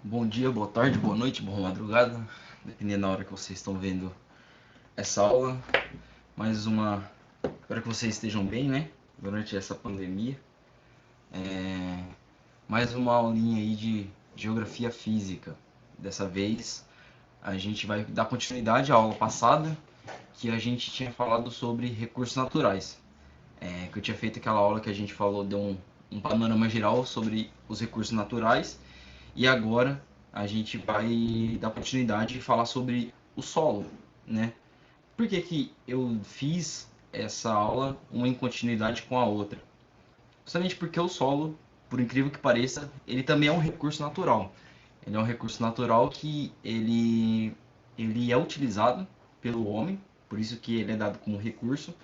Bom dia, boa tarde, boa noite, boa madrugada, dependendo da hora que vocês estão vendo essa aula. Mais uma. Espero que vocês estejam bem, né? Durante essa pandemia. Mais uma aulinha aí de geografia física. Dessa vez a gente vai dar continuidade à aula passada, que a gente tinha falado sobre recursos naturais. Que eu tinha feito aquela aula que a gente falou, deu um panorama geral sobre os recursos naturais. E agora a gente vai dar continuidade e falar sobre o solo, né? Por que que eu fiz essa aula uma em continuidade com a outra? Justamente porque o solo, por incrível que pareça, ele também é um recurso natural. Ele é um recurso natural que ele é utilizado pelo homem, por isso que ele é dado como recurso,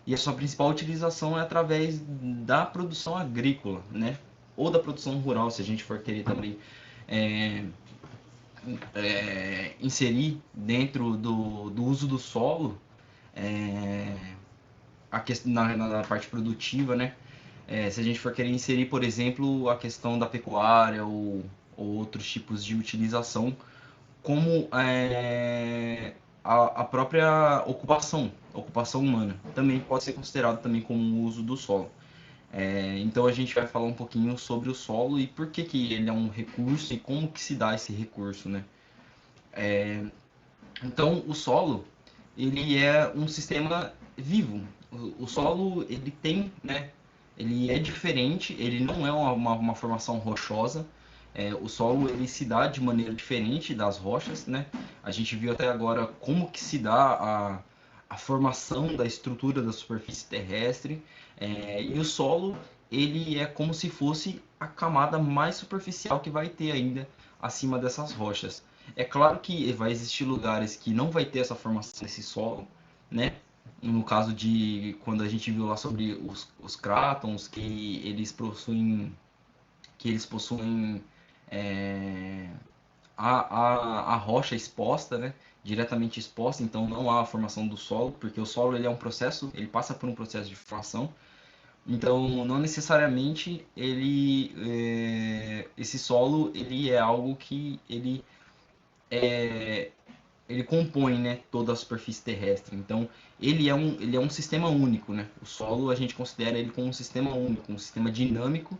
e a sua principal utilização é através da produção agrícola, né? Ou da produção rural, se a gente for querer também é, inserir dentro do uso do solo é, a questão, na parte produtiva, né? Se a gente for querer inserir, por exemplo, a questão da pecuária ou outros tipos de utilização, como a própria ocupação humana, também pode ser considerado também como um uso do solo. Então a gente vai falar um pouquinho sobre o solo e por que, que ele é um recurso e como que se dá esse recurso, né? Então, o solo, ele é um sistema vivo. O solo, ele tem, né? Ele é diferente, ele não é uma formação rochosa. O solo, ele se dá de maneira diferente das rochas, né? A gente viu até agora como que se dá a formação da estrutura da superfície terrestre. E o solo, ele é como se fosse a camada mais superficial que vai ter ainda acima dessas rochas. É claro que vai existir lugares que não vai ter essa formação desse solo, né? No caso de quando a gente viu lá sobre os crátons, que eles possuem é, a rocha exposta, né? Diretamente exposta, então não há a formação do solo, porque o solo ele é um processo, ele passa por um processo de formação. Então, não necessariamente esse solo ele é algo que ele compõe, né, toda a superfície terrestre. Então, ele é um sistema único, né? O solo a gente considera ele como um sistema único, um sistema dinâmico,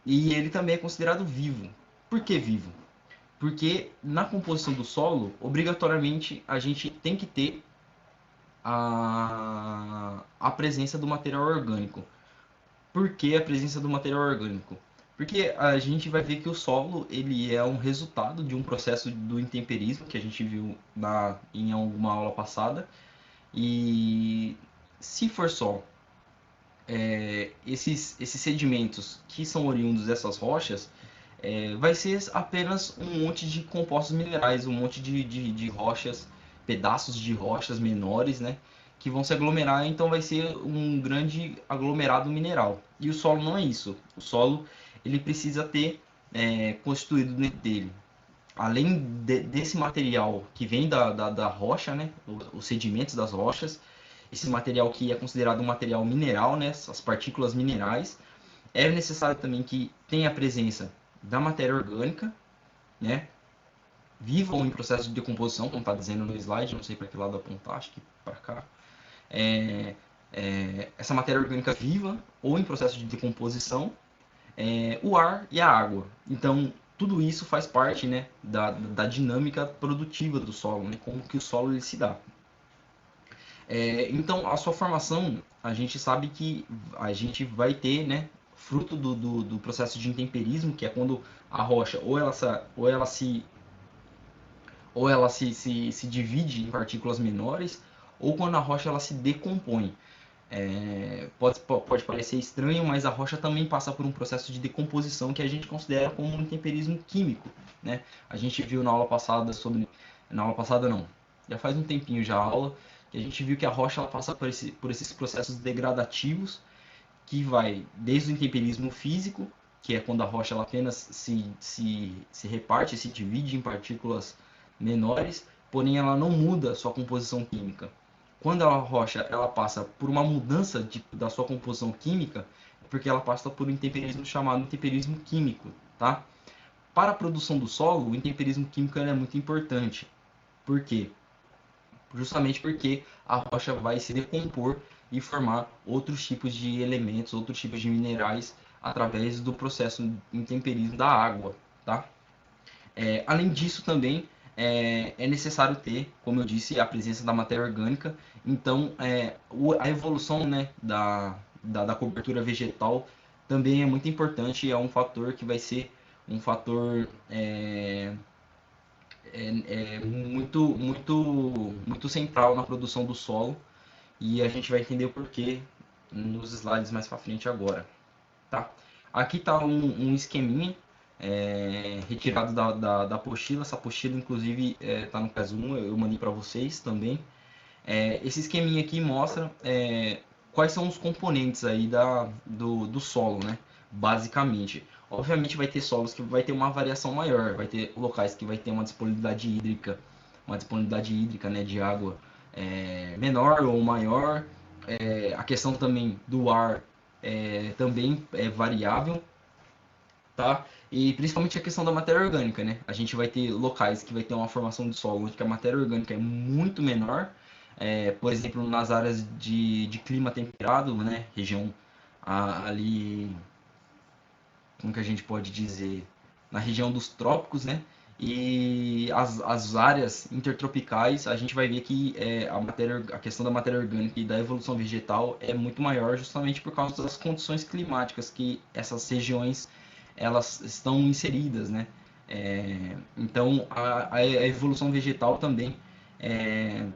e ele também é considerado vivo. Por que vivo? Porque na composição do solo, obrigatoriamente a gente tem que ter a presença do material orgânico. Por que a presença do material orgânico? Porque a gente vai ver que o solo ele é um resultado de um processo do intemperismo que a gente viu em alguma aula passada. E se for só esses sedimentos que são oriundos dessas rochas, vai ser apenas um monte de compostos minerais, um monte de rochas, pedaços de rochas menores, né? Que vão se aglomerar, então vai ser um grande aglomerado mineral. E o solo não é isso. O solo ele precisa ter constituído dentro dele, além desse material que vem da rocha, né? Os sedimentos das rochas, esse material que é considerado um material mineral, né? As partículas minerais, é necessário também que tenha a presença da matéria orgânica, né? Viva ou em processo de decomposição, como está dizendo no slide, não sei para que lado apontar, acho que para cá. É, essa matéria orgânica viva ou em processo de decomposição, o ar e a água. Então, tudo isso faz parte, né, da dinâmica produtiva do solo, né, como que o solo ele se dá. Então, a sua formação, a gente sabe que a gente vai ter, né, fruto do processo de intemperismo, que é quando a rocha ou ela se divide em partículas menores, ou quando a rocha ela se decompõe. Pode parecer estranho, mas a rocha também passa por um processo de decomposição que a gente considera como um intemperismo químico, né? A gente viu na aula passada na aula passada não, já faz um tempinho já a aula, que a gente viu que a rocha ela passa por esses processos degradativos, que vai desde o intemperismo físico, que é quando a rocha ela apenas se reparte, se divide em partículas menores, porém ela não muda sua composição química. Quando a rocha ela passa por uma mudança da sua composição química, é porque ela passa por um intemperismo chamado intemperismo químico, tá? para a produção do solo, o intemperismo químico é muito importante. Por quê? Justamente porque a rocha vai se decompor e formar outros tipos de elementos, outros tipos de minerais através do processo de intemperismo da água, tá? Além disso também é necessário ter, como eu disse, a presença da matéria orgânica. Então a evolução, né, da cobertura vegetal também é muito importante, é um fator que vai ser um fator muito central na produção do solo, e a gente vai entender o porquê nos slides mais para frente agora, tá? Aqui está um esqueminha retirado da apostila. Essa apostila, inclusive, está no PES 1, eu mandei para vocês também. Esse esqueminha aqui mostra quais são os componentes aí do solo, né? Basicamente. Obviamente vai ter solos que vai ter uma variação maior, vai ter locais que vai ter uma disponibilidade hídrica, né, de água menor ou maior. A questão também do ar também é variável, tá? E principalmente a questão da matéria orgânica, né? A gente vai ter locais que vai ter uma formação de solo onde a matéria orgânica é muito menor, por exemplo, nas áreas de clima temperado, né? Região ali, como que a gente pode dizer, na região dos trópicos, né? E as áreas intertropicais, a gente vai ver que a questão da matéria orgânica e da evolução vegetal é muito maior, justamente por causa das condições climáticas que essas regiões elas estão inseridas, né? Então a evolução vegetal também é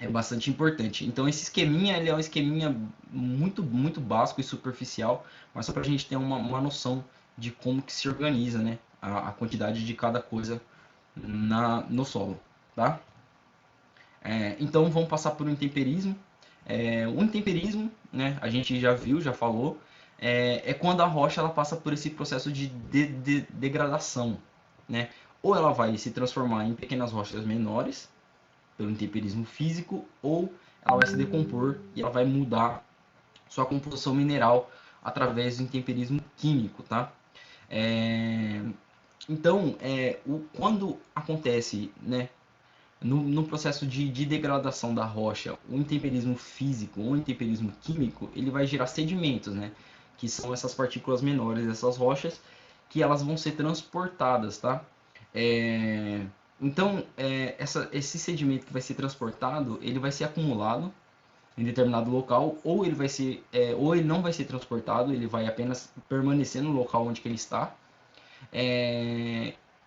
bastante importante. Então esse esqueminha ele é um esqueminha muito básico e superficial, mas só para a gente ter uma noção de como que se organiza, né, a quantidade de cada coisa no solo, tá? Então vamos passar por um intemperismo. O intemperismo, né, a gente já viu, já falou, quando a rocha ela passa por esse processo de degradação, né? Ou ela vai se transformar em pequenas rochas menores, pelo intemperismo físico, ou ela vai se decompor e ela vai mudar sua composição mineral através do intemperismo químico, tá? Então, quando acontece, né, no processo de degradação da rocha, o intemperismo físico ou o intemperismo químico, ele vai gerar sedimentos, né, que são essas partículas menores dessas rochas, que elas vão ser transportadas, tá? Então, esse sedimento que vai ser transportado, ele vai ser acumulado em determinado local, ou ele vai ser, ou ele não vai ser transportado, ele vai apenas permanecer no local onde que ele está.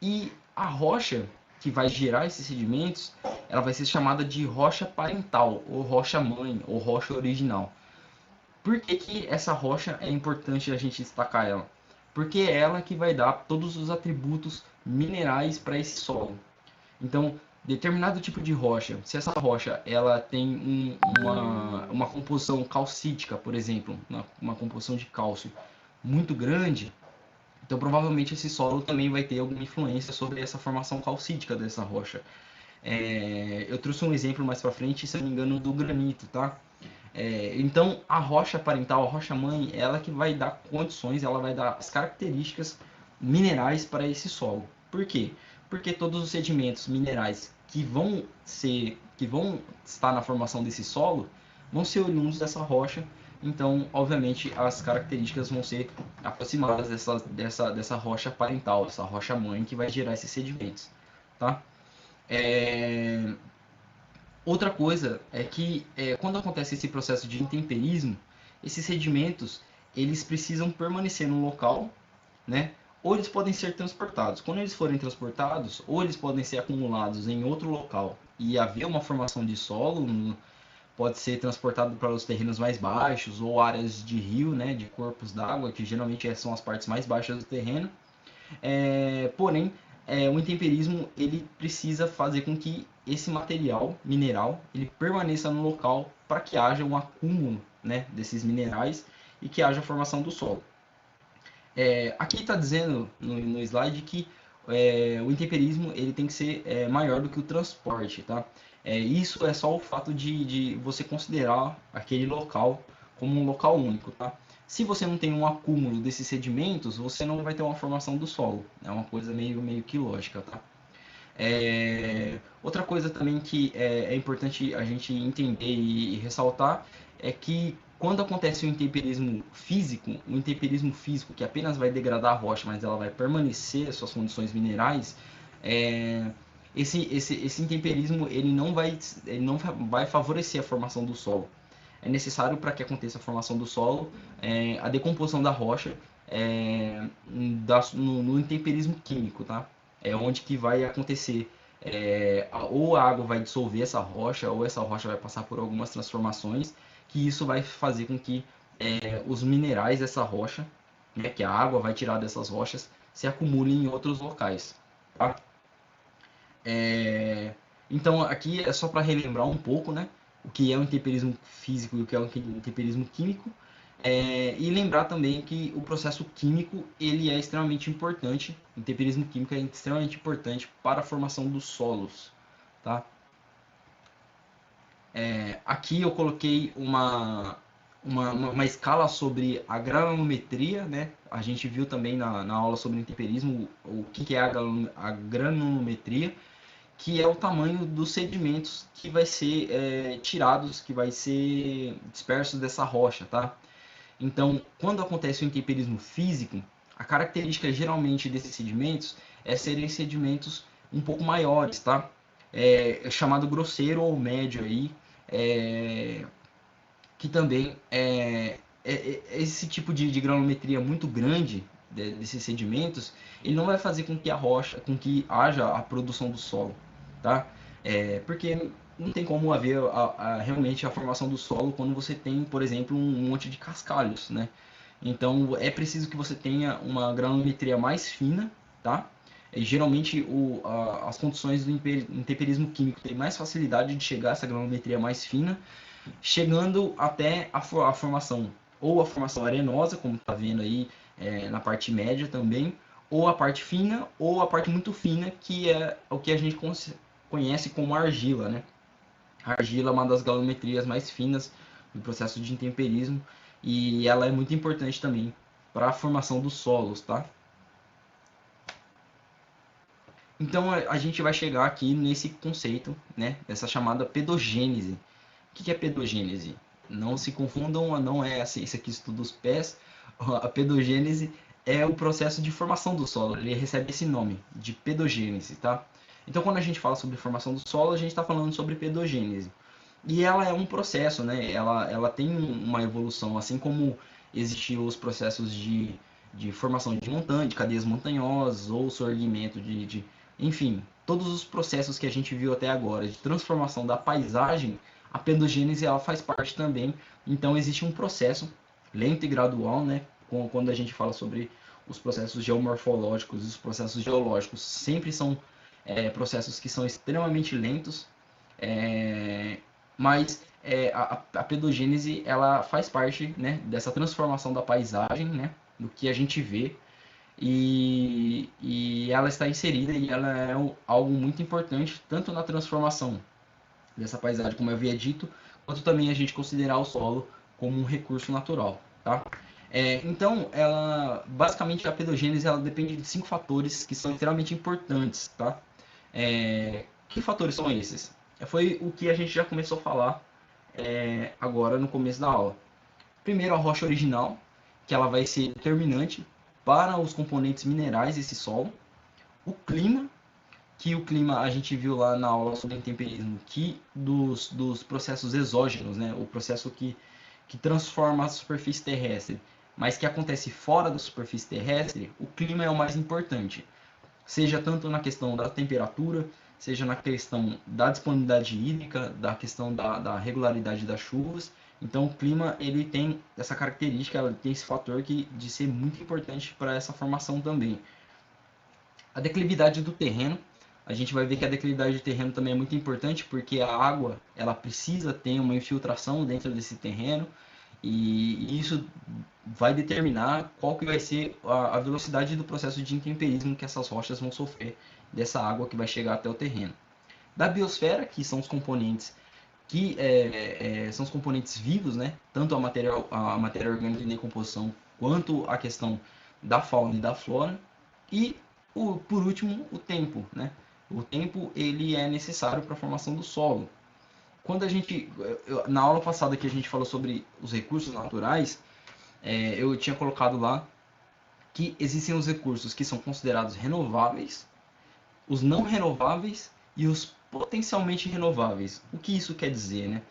E a rocha que vai gerar esses sedimentos, ela vai ser chamada de rocha parental, ou rocha mãe, ou rocha original. Por que que essa rocha é importante a gente destacar ela? Porque é ela que vai dar todos os atributos minerais para esse solo. Então, determinado tipo de rocha, se essa rocha ela tem uma composição calcítica, por exemplo, uma composição de cálcio muito grande, então provavelmente esse solo também vai ter alguma influência sobre essa formação calcítica dessa rocha. Eu trouxe um exemplo mais para frente, se não me engano, do granito, tá? Então a rocha parental, a rocha mãe, ela que vai dar condições, ela vai dar as características minerais para esse solo. Por quê? Porque todos os sedimentos minerais que vão estar na formação desse solo vão ser oriundos dessa rocha. Então, obviamente, as características vão ser aproximadas dessa rocha parental, essa rocha mãe que vai gerar esses sedimentos, tá? Outra coisa é que quando acontece esse processo de intemperismo, esses sedimentos eles precisam permanecer no local, né? Ou eles podem ser transportados. Quando eles forem transportados, ou eles podem ser acumulados em outro local e haver uma formação de solo, pode ser transportado para os terrenos mais baixos ou áreas de rio, né, de corpos d'água, que geralmente são as partes mais baixas do terreno. Porém, o intemperismo ele precisa fazer com que esse material mineral ele permaneça no local para que haja um acúmulo, né, desses minerais e que haja a formação do solo. Aqui está dizendo no slide que o intemperismo ele tem que ser maior do que o transporte, tá? Isso é só o fato de você considerar aquele local como um local único, tá? Se você não tem um acúmulo desses sedimentos, você não vai ter uma formação do solo. É uma coisa meio que lógica, tá? Outra coisa também que é importante a gente entender e ressaltar é que quando acontece o intemperismo físico que apenas vai degradar a rocha, mas ela vai permanecer suas condições minerais, é, esse intemperismo ele não vai favorecer a formação do solo. É necessário para que aconteça a formação do solo, a decomposição da rocha no intemperismo químico, tá? É onde que vai acontecer ou a água vai dissolver essa rocha, ou essa rocha vai passar por algumas transformações, que isso vai fazer com que os minerais dessa rocha, né, que a água vai tirar dessas rochas, se acumulem em outros locais. Tá? Então aqui é só para relembrar um pouco, né, o que é o intemperismo físico e o que é o intemperismo químico. E lembrar também que o processo químico ele é extremamente importante, o intemperismo químico é extremamente importante para a formação dos solos. Tá? Aqui eu coloquei uma escala sobre a granulometria, né? A gente viu também na aula sobre intemperismo o que é a granulometria, que é o tamanho dos sedimentos que vai ser tirados, que vai ser dispersos dessa rocha, tá? Então, quando acontece o intemperismo físico, a característica geralmente desses sedimentos é serem sedimentos um pouco maiores, tá? É chamado grosseiro ou médio aí, é, que também esse tipo de granulometria muito grande desses sedimentos, ele não vai fazer com que a rocha, com que haja a produção do solo, tá? Porque não tem como haver realmente a formação do solo quando você tem, por exemplo, um monte de cascalhos, né? Então é preciso que você tenha uma granulometria mais fina, tá? Geralmente as condições do intemperismo químico têm mais facilidade de chegar a essa granulometria mais fina, chegando até a formação, ou a formação arenosa, como está vendo aí na parte média também, ou a parte fina, ou a parte muito fina, que é o que a gente conhece como argila, né? A argila é uma das granulometrias mais finas do processo de intemperismo e ela é muito importante também para a formação dos solos, tá? Então a gente vai chegar aqui nesse conceito, né, dessa chamada pedogênese. O que é pedogênese? Não se confundam, não é a ciência que estuda os pés. A pedogênese é o processo de formação do solo. Ele recebe esse nome de pedogênese, tá? Então quando a gente fala sobre formação do solo, a gente está falando sobre pedogênese. E ela é um processo, né? Ela tem uma evolução, assim como existiam os processos de formação de montanha, de cadeias montanhosas, ou sorgimento enfim, todos os processos que a gente viu até agora de transformação da paisagem, a pedogênese ela faz parte também. Então existe um processo lento e gradual, né? Quando a gente fala sobre os processos geomorfológicos e os processos geológicos, sempre são processos que são extremamente lentos, mas a pedogênese ela faz parte, né, dessa transformação da paisagem, né, do que a gente vê e ela está inserida e ela é algo muito importante tanto na transformação dessa paisagem, como eu havia dito, quanto também a gente considerar o solo como um recurso natural, tá? Então, basicamente a pedogênese ela depende de 5 fatores que são extremamente importantes, tá? Que fatores são esses? Foi o que a gente já começou a falar agora no começo da aula. Primeiro, a rocha original, que ela vai ser determinante para os componentes minerais desse solo. O clima, que o clima a gente viu lá na aula sobre intemperismo, que dos processos exógenos, né? O processo que transforma a superfície terrestre, mas que acontece fora da superfície terrestre, o clima é o mais importante. Seja tanto na questão da temperatura, seja na questão da disponibilidade hídrica, da questão da regularidade das chuvas. Então, o clima ele tem essa característica, ele tem esse fator de ser muito importante para essa formação também. A declividade do terreno, a gente vai ver que a declividade do terreno também é muito importante porque a água ela precisa ter uma infiltração dentro desse terreno e isso vai determinar qual que vai ser a velocidade do processo de intemperismo que essas rochas vão sofrer dessa água que vai chegar até o terreno. Da biosfera, que são os componentes que são os componentes vivos, né? Tanto a matéria orgânica em decomposição, quanto a questão da fauna e da flora. E, por último, o tempo, né? O tempo ele é necessário para a formação do solo. Quando a gente, na aula passada que a gente falou sobre os recursos naturais, eu tinha colocado lá que existem os recursos que são considerados renováveis, os não renováveis e os potencialmente renováveis. O que isso quer dizer, né?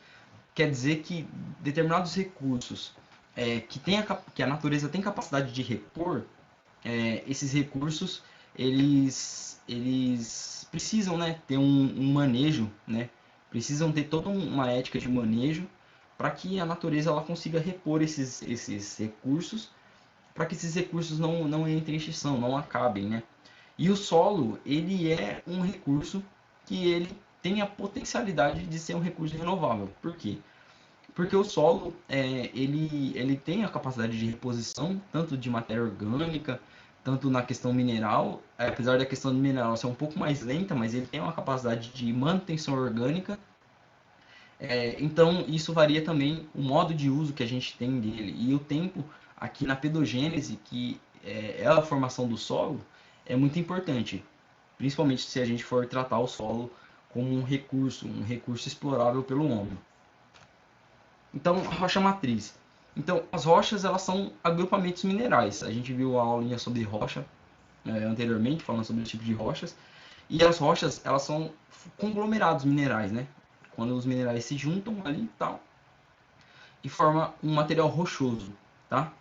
Quer dizer que determinados recursos que a natureza tem capacidade de repor, esses recursos eles precisam, né, ter um manejo, né? Precisam ter toda uma ética de manejo para que a natureza ela consiga repor esses recursos, para que esses recursos não entrem em extinção, não acabem, né? E o solo, ele é um recurso que ele tem a potencialidade de ser um recurso renovável. Por quê? Porque o solo, ele tem a capacidade de reposição, tanto de matéria orgânica, tanto na questão mineral, apesar da questão do mineral ser um pouco mais lenta, mas ele tem uma capacidade de manutenção orgânica. Então, isso varia também o modo de uso que a gente tem dele. E o tempo, aqui na pedogênese, que é a formação do solo, é muito importante, principalmente se a gente for tratar o solo como um recurso explorável pelo homem. Então, a rocha matriz. Então, as rochas elas são agrupamentos minerais. A gente viu a aulinha sobre rocha anteriormente, falando sobre o tipo de rochas. E as rochas elas são conglomerados minerais, né? Quando os minerais se juntam ali e tal, e forma um material rochoso, tá?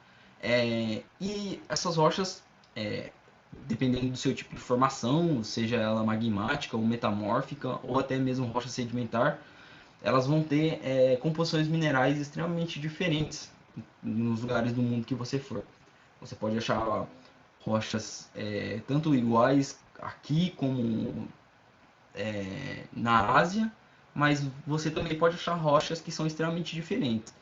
E essas rochas, dependendo do seu tipo de formação, seja ela magmática ou metamórfica, ou até mesmo rocha sedimentar, elas vão ter composições minerais extremamente diferentes nos lugares do mundo que você for. Você pode achar rochas tanto iguais aqui como na Ásia, mas você também pode achar rochas que são extremamente diferentes.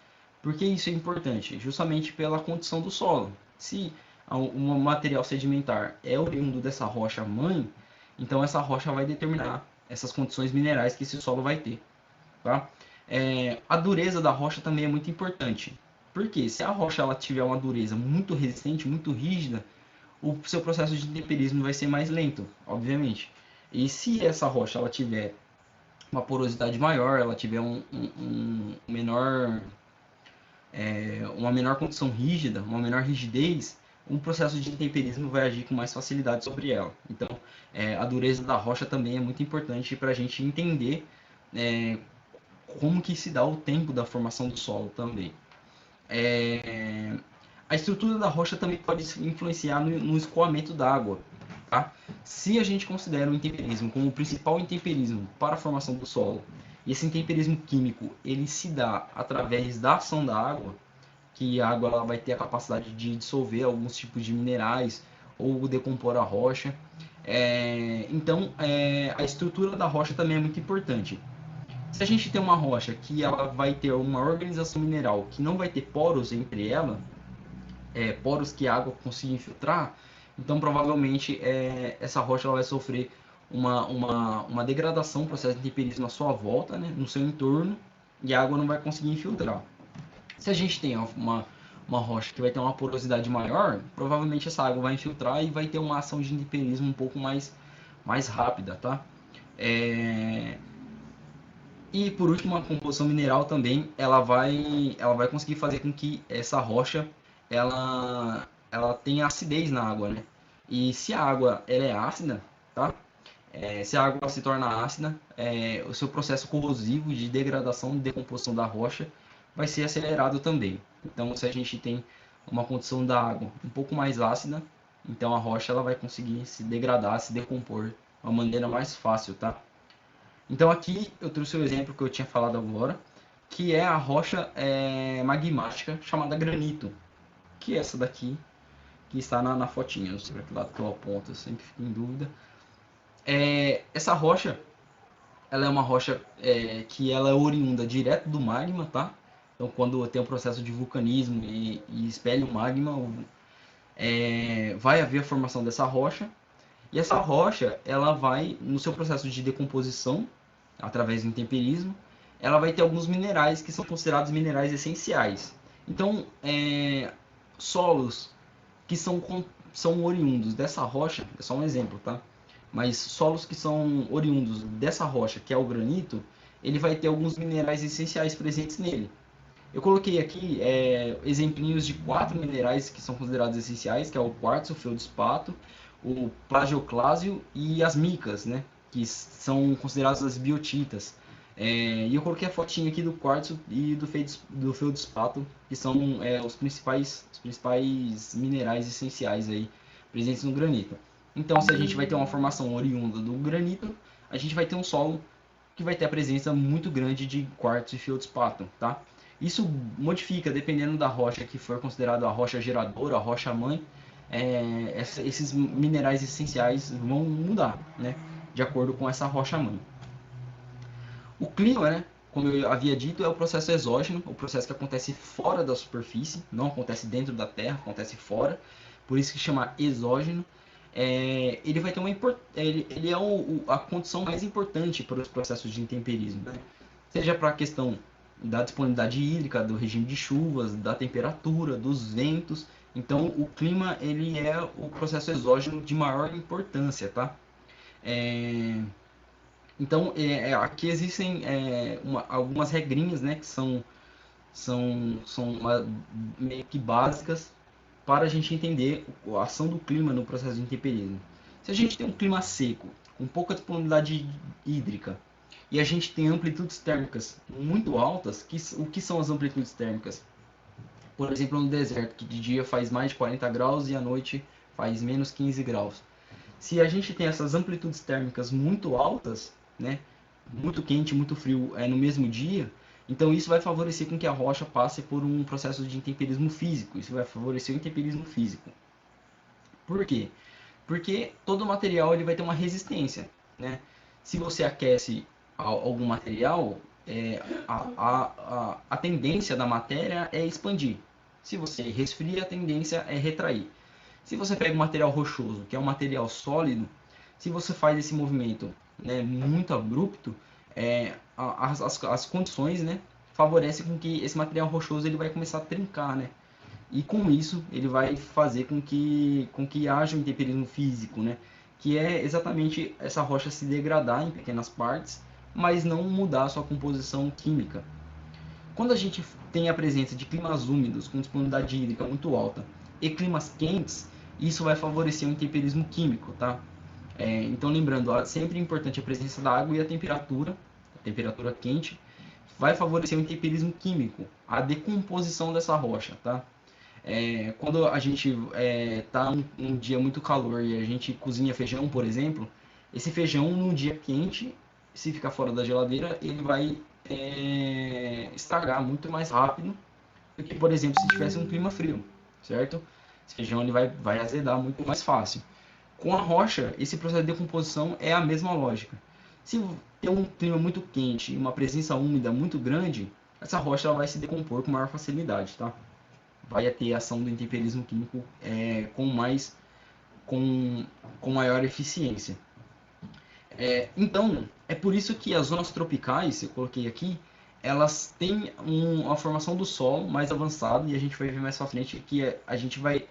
Por que isso é importante? Justamente pela condição do solo. Se um material sedimentar é oriundo dessa rocha mãe, então essa rocha vai determinar essas condições minerais que esse solo vai ter. Tá? A dureza da rocha também é muito importante. Porque se a rocha ela tiver uma dureza muito resistente, muito rígida, o seu processo de temperismo vai ser mais lento, obviamente. E se essa rocha ela tiver uma porosidade maior, ela tiver uma menor condição rígida, uma menor rigidez, o processo de temperismo vai agir com mais facilidade sobre ela. Então, a dureza da rocha também é muito importante para a gente entender como que se dá o tempo da formação do solo também. A estrutura da rocha também pode influenciar no escoamento da água. Tá? Se a gente considera o intemperismo como o principal intemperismo para a formação do solo, e esse intemperismo químico ele se dá através da ação da água, que a água ela vai ter a capacidade de dissolver alguns tipos de minerais ou decompor a rocha. Então, a estrutura da rocha também é muito importante. Se a gente tem uma rocha que ela vai ter uma organização mineral que não vai ter poros entre ela, poros que a água consiga infiltrar, então provavelmente essa rocha ela vai sofrer uma degradação, um processo de temperismo à sua volta, né, no seu entorno, e a água não vai conseguir infiltrar. Se a gente tem uma rocha que vai ter uma porosidade maior, provavelmente essa água vai infiltrar e vai ter uma ação de temperismo um pouco mais rápida, tá? E por último, a composição mineral também, ela vai conseguir fazer com que essa rocha ela tenha acidez na água, né? E se a água ela é ácida, tá? Se a água se torna ácida, o seu processo corrosivo de degradação e decomposição da rocha vai ser acelerado também. Então, se a gente tem uma condição da água um pouco mais ácida, então a rocha ela vai conseguir se degradar, se decompor de uma maneira mais fácil, tá? Então aqui eu trouxe o exemplo que eu tinha falado agora, que é a rocha magmática chamada granito, que é essa daqui, que está na fotinha. Não sei para que lado que eu aponto, eu sempre fico em dúvida. Essa rocha, ela é uma rocha que ela é oriunda direto do magma, tá? Então quando tem um processo de vulcanismo e espelha o magma, vai haver a formação dessa rocha. E essa rocha, ela vai, no seu processo de decomposição, através do intemperismo, ela vai ter alguns minerais que são considerados minerais essenciais. Então, solos que são oriundos dessa rocha, é só um exemplo, tá? Mas solos que são oriundos dessa rocha, que é o granito, ele vai ter alguns minerais essenciais presentes nele. Eu coloquei aqui exemplinhos de 4 minerais que são considerados essenciais, que é o quartzo, o feldspato, o plagioclásio e as micas, né? Que são consideradas as biotitas. E eu coloquei a fotinha aqui do quartzo e do feldspato, que são os principais minerais essenciais aí presentes no granito. Então, se a gente vai ter uma formação oriunda do granito, a gente vai ter um solo que vai ter a presença muito grande de quartzo e feldspato, tá? Isso modifica, dependendo da rocha que for considerada a rocha geradora, a rocha mãe, esses minerais essenciais vão mudar, né? De acordo com essa rocha mãe. O clima, né? Como eu havia dito, é o processo exógeno, o processo que acontece fora da superfície, não acontece dentro da Terra, acontece fora, por isso que chama exógeno. Ele vai ter ele é a condição mais importante para os processos de intemperismo, né? Seja para a questão da disponibilidade hídrica, do regime de chuvas, da temperatura, dos ventos. Então, o clima ele é o processo exógeno de maior importância, tá? É, então, aqui existem algumas regrinhas, né, que são meio que básicas para a gente entender a ação do clima no processo de intemperismo. Se a gente tem um clima seco, com pouca disponibilidade hídrica, e a gente tem amplitudes térmicas muito altas, o que são as amplitudes térmicas? Por exemplo, no deserto, que de dia faz mais de 40 graus e à noite faz menos 15 graus. Se a gente tem essas amplitudes térmicas muito altas, né, muito quente, muito frio no mesmo dia, então isso vai favorecer com que a rocha passe por um processo de intemperismo físico. Isso vai favorecer o intemperismo físico. Por quê? Porque todo material ele vai ter uma resistência, né? Se você aquece algum material, a tendência da matéria é expandir. Se você resfria, a tendência é retrair. Se você pega um material rochoso, que é um material sólido, se você faz esse movimento, né, muito abrupto, as condições, né, favorecem com que esse material rochoso ele vai começar a trincar, né? E com isso ele vai fazer com que haja um intemperismo físico, né? Que é exatamente essa rocha se degradar em pequenas partes, mas não mudar a sua composição química. Quando a gente tem a presença de climas úmidos com disponibilidade hídrica muito alta e climas quentes, isso vai favorecer o intemperismo químico, tá? Então lembrando, sempre é importante a presença da água e a temperatura quente vai favorecer o intemperismo químico, a decomposição dessa rocha, tá? Quando a gente tá um dia muito calor e a gente cozinha feijão, por exemplo, esse feijão num dia quente, se ficar fora da geladeira, ele vai estragar muito mais rápido do que, por exemplo, se tivesse um clima frio, certo? Esse feijão ele vai azedar muito mais fácil. Com a rocha, esse processo de decomposição é a mesma lógica. Se tem um clima muito quente e uma presença úmida muito grande, essa rocha ela vai se decompor com maior facilidade, tá? Vai ter ação do intemperismo químico com, com maior eficiência. Então, é por isso que as zonas tropicais, eu coloquei aqui, elas têm uma formação do solo mais avançada, e a gente vai ver mais pra frente que a gente vai.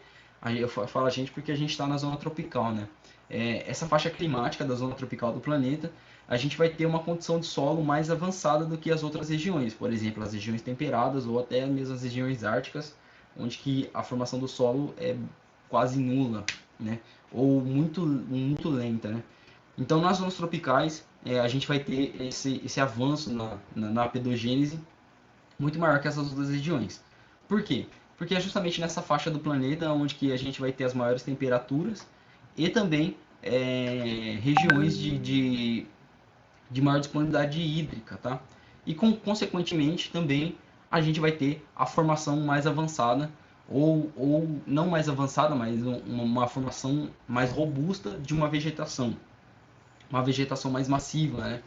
Eu falo a gente porque a gente está na zona tropical, né? Essa faixa climática da zona tropical do planeta, a gente vai ter uma condição de solo mais avançada do que as outras regiões, por exemplo, as regiões temperadas ou até mesmo as regiões árticas, onde que a formação do solo é quase nula, né? Ou muito lenta, né? Então, nas zonas tropicais, a gente vai ter esse avanço na pedogênese muito maior que essas outras regiões. Por quê? Porque é justamente nessa faixa do planeta onde que a gente vai ter as maiores temperaturas e também regiões de maior disponibilidade hídrica, tá? E consequentemente também a gente vai ter a formação mais avançada ou não mais avançada, mas uma formação mais robusta de uma vegetação mais massiva, né?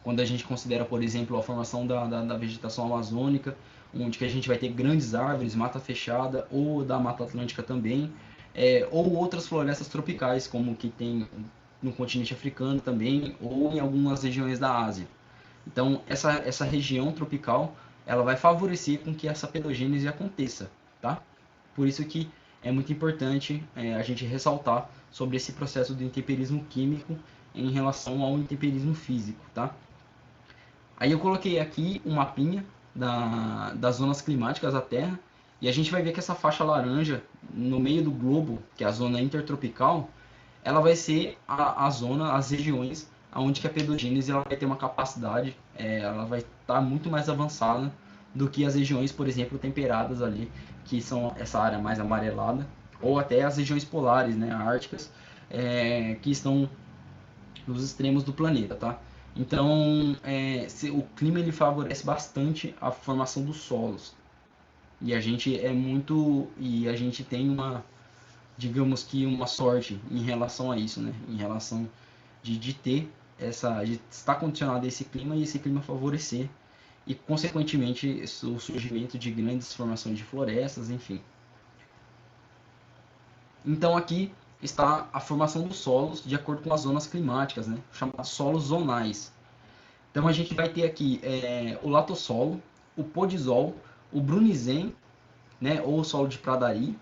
Quando a gente considera, por exemplo, a formação da vegetação amazônica, onde que a gente vai ter grandes árvores, mata fechada, ou da Mata Atlântica também, ou outras florestas tropicais, como que tem no continente africano também, ou em algumas regiões da Ásia. Então, essa região tropical, ela vai favorecer com que essa pedogênese aconteça, tá? Por isso que é muito importante a gente ressaltar sobre esse processo do intemperismo químico em relação ao intemperismo físico, tá? Aí eu coloquei aqui um mapinha das zonas climáticas da Terra, e a gente vai ver que essa faixa laranja no meio do globo, que é a zona intertropical, ela vai ser a zona, as regiões onde que a pedogênese ela vai ter uma capacidade, ela vai estar muito mais avançada do que as regiões, por exemplo, temperadas ali, que são essa área mais amarelada, ou até as regiões polares, né, árticas, que estão nos extremos do planeta, tá? Então, o clima ele favorece bastante a formação dos solos. E a gente tem uma, digamos que uma sorte em relação a isso, né? Em relação de ter de estar condicionado a esse clima e esse clima favorecer e consequentemente o surgimento de grandes formações de florestas, enfim. Então aqui está a formação dos solos de acordo com as zonas climáticas, né? Chamados solos zonais. Então a gente vai ter aqui o latossolo, o podisol, o brunizem, né, ou o solo de Pradari,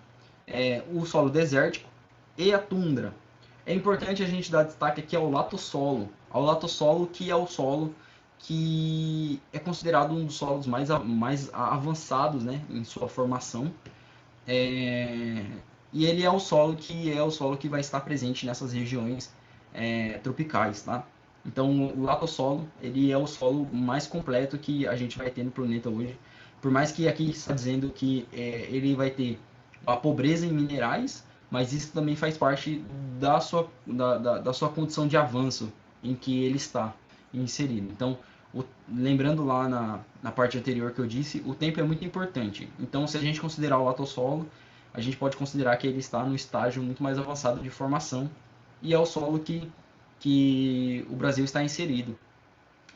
o solo desértico e a tundra. É importante a gente dar destaque aqui ao latossolo que é o solo que é considerado um dos solos mais avançados, né, em sua formação. E ele é o solo que vai estar presente nessas regiões tropicais, tá? Então, o latossolo, ele é o solo mais completo que a gente vai ter no planeta hoje. Por mais que aqui está dizendo que ele vai ter a pobreza em minerais, mas isso também faz parte da sua condição de avanço em que ele está inserido. Então, lembrando lá na parte anterior que eu disse, o tempo é muito importante. Então, se a gente considerar o latossolo, a gente pode considerar que ele está no estágio muito mais avançado de formação e é o solo que o Brasil está inserido,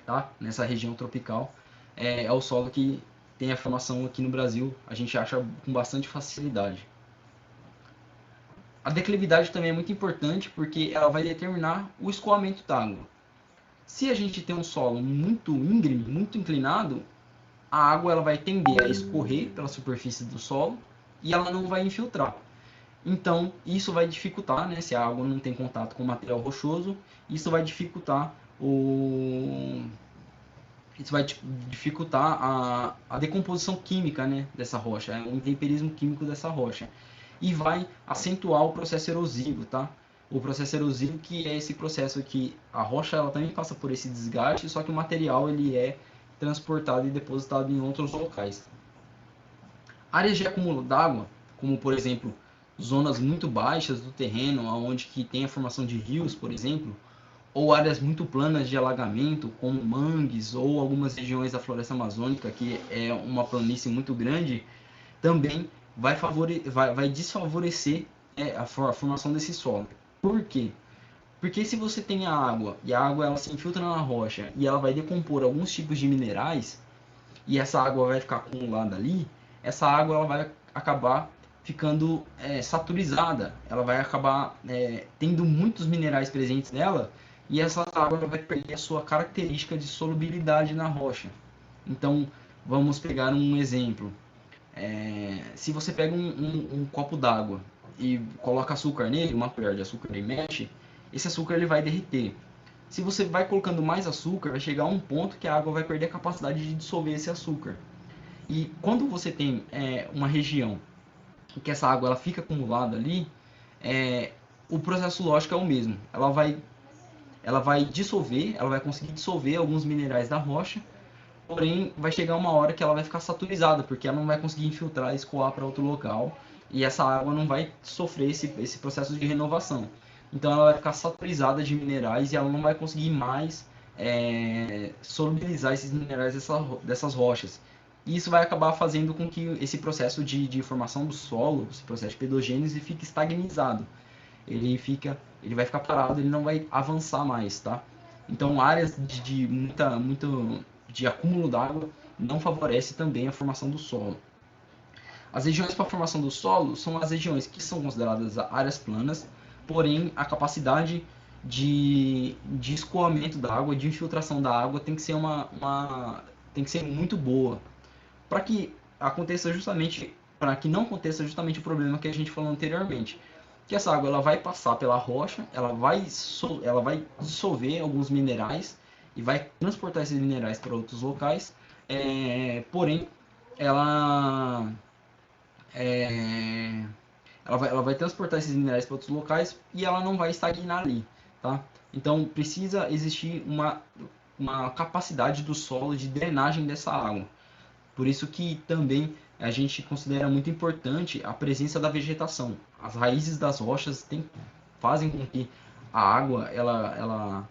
tá? Nessa região tropical. É o solo que tem a formação aqui no Brasil, a gente acha com bastante facilidade. A declividade também é muito importante porque ela vai determinar o escoamento d'água. Se a gente tem um solo muito íngreme, muito inclinado, a água ela vai tender a escorrer pela superfície do solo e ela não vai infiltrar. Então, isso vai dificultar, né, se a água não tem contato com o material rochoso, isso vai dificultar a decomposição química, né, dessa rocha, o intemperismo químico dessa rocha. E vai acentuar o processo erosivo, tá? O processo erosivo que é esse processo que a rocha ela também passa por esse desgaste, só que o material ele é transportado e depositado em outros locais. Áreas de acúmulo d'água, como por exemplo, zonas muito baixas do terreno, onde que tem a formação de rios, por exemplo, ou áreas muito planas de alagamento, como mangues ou algumas regiões da floresta amazônica, que é uma planície muito grande, também vai desfavorecer a formação desse solo. Por quê? Porque se você tem a água e a água ela se infiltra na rocha e ela vai decompor alguns tipos de minerais e essa água vai ficar acumulada ali, essa água ela vai acabar ficando saturizada, ela vai acabar tendo muitos minerais presentes nela e essa água vai perder a sua característica de solubilidade na rocha. Então, vamos pegar um exemplo. Se você pega um copo d'água e coloca açúcar nele, uma colher de açúcar e mexe, esse açúcar ele vai derreter. Se você vai colocando mais açúcar, vai chegar a um ponto que a água vai perder a capacidade de dissolver esse açúcar. E quando você tem uma região em que essa água ela fica acumulada ali, o processo lógico é o mesmo. Ela vai dissolver, ela vai conseguir dissolver alguns minerais da rocha, porém vai chegar uma hora que ela vai ficar saturizada, porque ela não vai conseguir infiltrar e escoar para outro local, e essa água não vai sofrer esse processo de renovação. Então ela vai ficar saturizada de minerais e ela não vai conseguir mais solubilizar esses minerais dessas rochas. E isso vai acabar fazendo com que esse processo de formação do solo, esse processo de pedogênese, fique estagnizado. Ele vai ficar parado, ele não vai avançar mais, tá? Então áreas de acúmulo d'água não favorece também a formação do solo. As regiões para a formação do solo são as regiões que são consideradas áreas planas, porém a capacidade de escoamento da água, de infiltração da água, tem que ser tem que ser muito boa, para que aconteça justamente, para que não aconteça justamente o problema que a gente falou anteriormente, que essa água ela vai passar pela rocha, ela vai dissolver alguns minerais e vai transportar esses minerais para outros locais, porém ela é, ela vai transportar esses minerais para outros locais e ela não vai estagnar ali, tá? Então precisa existir uma capacidade do solo de drenagem dessa água. Por isso que também a gente considera muito importante a presença da vegetação. As raízes das rochas fazem com que a água ela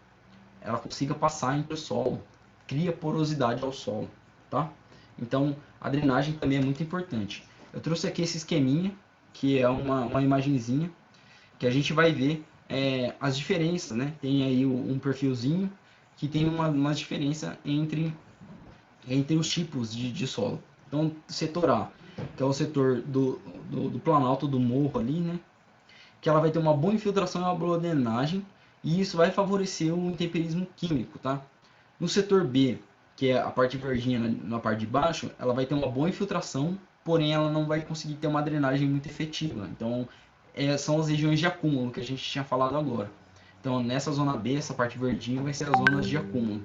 consiga passar entre o solo, cria porosidade ao solo, tá? Então a drenagem também é muito importante. Eu trouxe aqui esse esqueminha, que é uma imagenzinha, que a gente vai ver as diferenças, né? Tem aí um perfilzinho que tem uma diferença entre os tipos de solo. Então, setor A, que é o setor do planalto do morro ali, né? Que ela vai ter uma boa infiltração e uma boa drenagem, e isso vai favorecer o intemperismo químico, tá? No setor B, que é a parte verdinha na parte de baixo, ela vai ter uma boa infiltração, porém ela não vai conseguir ter uma drenagem muito efetiva. Então, são as regiões de acúmulo que a gente tinha falado agora. Então, nessa zona B, essa parte verdinha vai ser as zonas de acúmulo.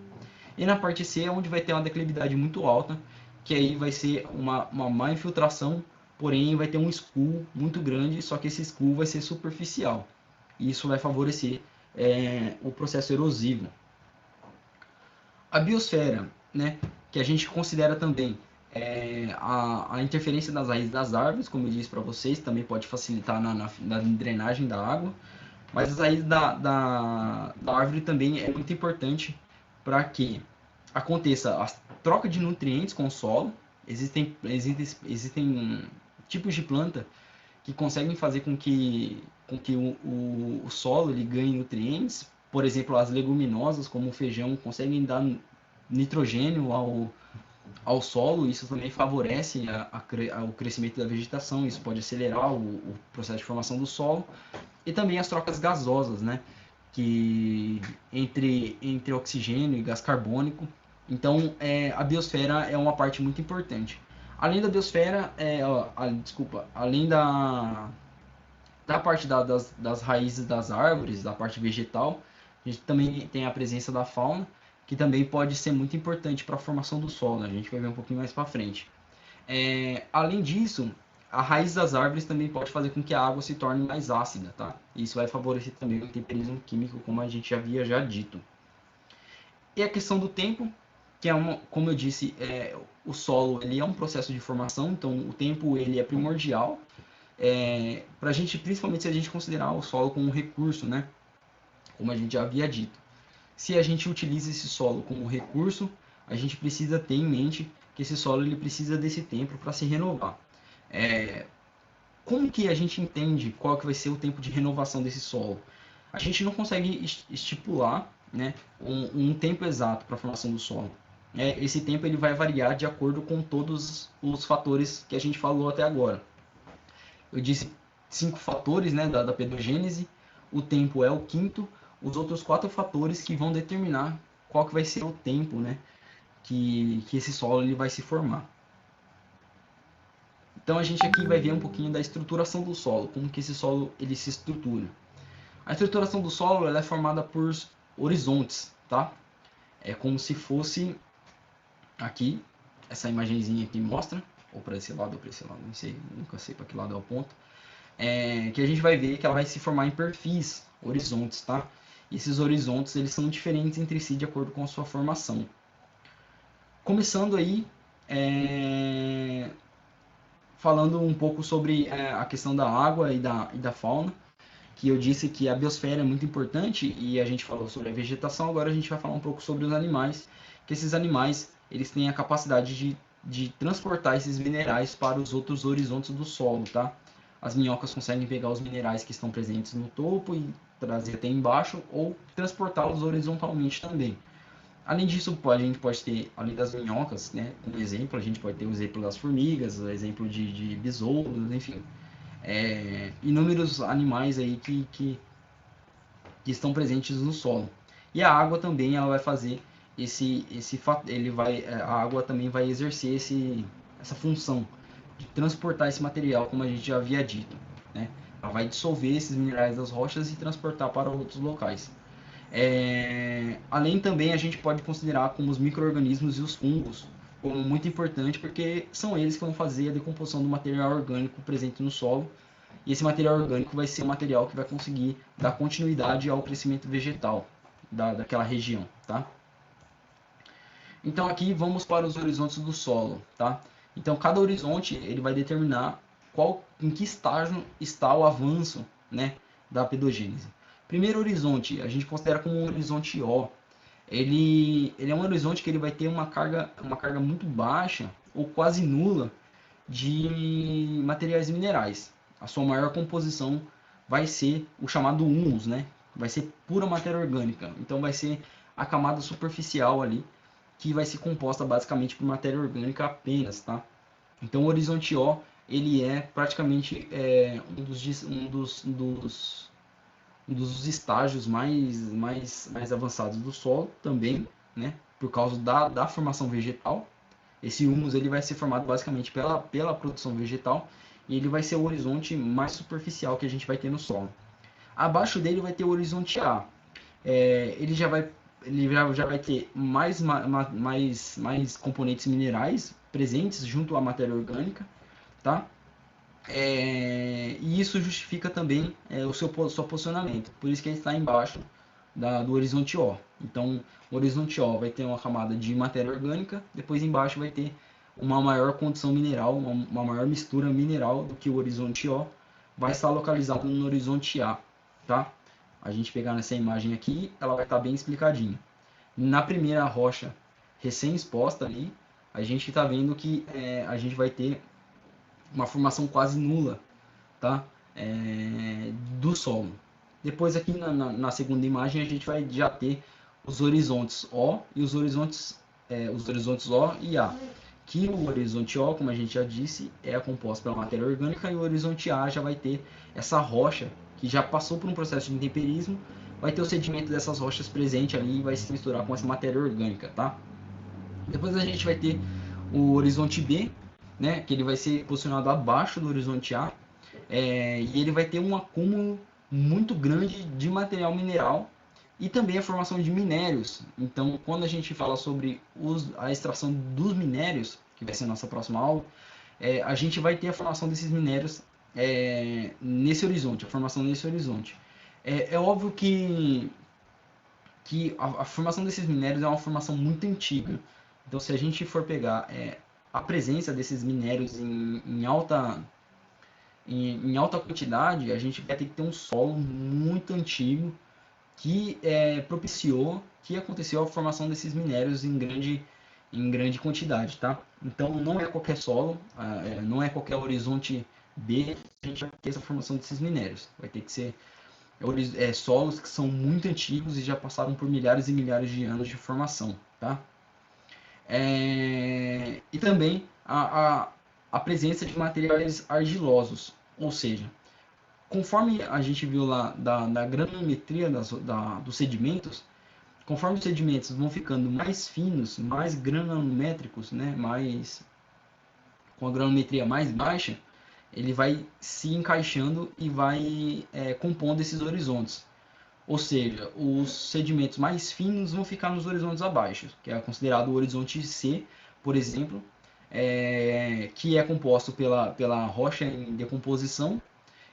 E na parte C é onde vai ter uma declividade muito alta, que aí vai ser uma má infiltração, porém vai ter um skull muito grande, só que esse skull vai ser superficial. E isso vai favorecer o processo erosivo. A biosfera, né, que a gente considera também a interferência das raízes das árvores, como eu disse para vocês, também pode facilitar na drenagem da água, mas as raízes da árvore também é muito importante para que aconteça a troca de nutrientes com o solo. Existem tipos de planta que conseguem fazer com que o solo ele ganhe nutrientes. Por exemplo, as leguminosas, como o feijão, conseguem dar nitrogênio ao solo. Isso também favorece o crescimento da vegetação. Isso pode acelerar o processo de formação do solo. E também as trocas gasosas, né? Que entre oxigênio e gás carbônico. Então, a biosfera é uma parte muito importante. Além da biosfera, desculpa, além da parte das raízes das árvores, da parte vegetal, a gente também tem a presença da fauna, que também pode ser muito importante para a formação do solo. A gente vai ver um pouquinho mais para frente. Além disso, a raiz das árvores também pode fazer com que a água se torne mais ácida, tá? Isso vai favorecer também o temperismo químico, como a gente havia já dito. E a questão do tempo, que como eu disse, o solo ele é um processo de formação, então o tempo ele é primordial para a gente, principalmente se a gente considerar o solo como um recurso, né? Como a gente já havia dito. Se a gente utiliza esse solo como recurso, a gente precisa ter em mente que esse solo ele precisa desse tempo para se renovar. Como que a gente entende qual que vai ser o tempo de renovação desse solo? A gente não consegue estipular, né, um tempo exato para a formação do solo. Esse tempo ele vai variar de acordo com todos os fatores que a gente falou até agora. Eu disse 5 fatores, né, da pedogênese, o tempo é o quinto, os outros 4 fatores que vão determinar qual que vai ser o tempo, né, que esse solo ele vai se formar. Então a gente aqui vai ver um pouquinho da estruturação do solo, como que esse solo ele se estrutura. A estruturação do solo ela é formada por horizontes, tá? É como se fosse aqui, essa imagenzinha aqui mostra, ou para esse lado ou para esse lado, não sei, nunca sei para que lado é o ponto. Que a gente vai ver que ela vai se formar em perfis, horizontes, tá? E esses horizontes eles são diferentes entre si de acordo com a sua formação. Começando aí, falando um pouco sobre a questão da água e da fauna, que eu disse que a biosfera é muito importante e a gente falou sobre a vegetação, agora a gente vai falar um pouco sobre os animais, que esses animais eles têm a capacidade de transportar esses minerais para os outros horizontes do solo, tá? As minhocas conseguem pegar os minerais que estão presentes no topo e trazer até embaixo ou transportá-los horizontalmente também. Além disso, a gente pode ter, além das minhocas, né, como exemplo, a gente pode ter o exemplo das formigas, o exemplo de besouros, enfim. Inúmeros animais aí que estão presentes no solo. E a água também ela vai fazer a água também vai exercer essa função de transportar esse material, como a gente já havia dito, né? Ela vai dissolver esses minerais das rochas e transportar para outros locais. Além também a gente pode considerar como os micro-organismos e os fungos como muito importante, porque são eles que vão fazer a decomposição do material orgânico presente no solo, e esse material orgânico vai ser o material que vai conseguir dar continuidade ao crescimento vegetal daquela região, tá? Então aqui vamos para os horizontes do solo, tá? Então cada horizonte ele vai determinar em que estágio está o avanço, né, da pedogênese. Primeiro horizonte a gente considera como um horizonte O. Ele é um horizonte que ele vai ter uma carga muito baixa ou quase nula de materiais minerais. A sua maior composição vai ser o chamado humus, né? Vai ser pura matéria orgânica. Então vai ser a camada superficial ali, que vai ser composta basicamente por matéria orgânica apenas, tá? Então o horizonte O, ele é praticamente um dos estágios mais avançados do solo também, né? Por causa da formação vegetal. Esse humus ele vai ser formado basicamente pela produção vegetal e ele vai ser o horizonte mais superficial que a gente vai ter no solo. Abaixo dele vai ter o horizonte A. Ele já vai ter mais componentes minerais presentes junto à matéria orgânica, tá? E isso justifica também o seu posicionamento. Por isso que ele está embaixo do horizonte O. Então, o horizonte O vai ter uma camada de matéria orgânica, depois embaixo vai ter uma maior condição mineral, uma maior mistura mineral do que o horizonte O. Vai estar localizado no horizonte A, tá? A gente pegar nessa imagem aqui, ela vai estar bem explicadinha. Na primeira rocha recém-exposta ali, a gente está vendo que a gente vai ter uma formação quase nula, tá? Do solo. Depois aqui na segunda imagem a gente vai já ter os horizontes O e os horizontes O e A. Que o horizonte O, como a gente já disse, é composto pela matéria orgânica, e o horizonte A já vai ter essa rocha que já passou por um processo de intemperismo, vai ter o sedimento dessas rochas presente ali e vai se misturar com essa matéria orgânica, tá? Depois a gente vai ter o horizonte B, né, que ele vai ser posicionado abaixo do horizonte A, e ele vai ter um acúmulo muito grande de material mineral e também a formação de minérios. Então, quando a gente fala sobre a extração dos minérios, que vai ser a nossa próxima aula, a gente vai ter a formação desses minérios nesse horizonte, a formação nesse horizonte. É óbvio que a formação desses minérios é uma formação muito antiga. Então, se a gente for pegar a presença desses minérios em alta quantidade, a gente vai ter que ter um solo muito antigo que propiciou, que aconteceu a formação desses minérios em grande quantidade, tá? Então, não é qualquer solo, não é qualquer horizonte B que a gente vai ter essa formação desses minérios. Vai ter que ser solos que são muito antigos e já passaram por milhares e milhares de anos de formação, tá? E também a presença de materiais argilosos, ou seja, conforme a gente viu lá da granulometria dos sedimentos, conforme os sedimentos vão ficando mais finos, mais granulométricos, né, com a granulometria mais baixa, ele vai se encaixando e vai compondo esses horizontes. Ou seja, os sedimentos mais finos vão ficar nos horizontes abaixo, que é considerado o horizonte C, por exemplo, que é composto pela rocha em decomposição,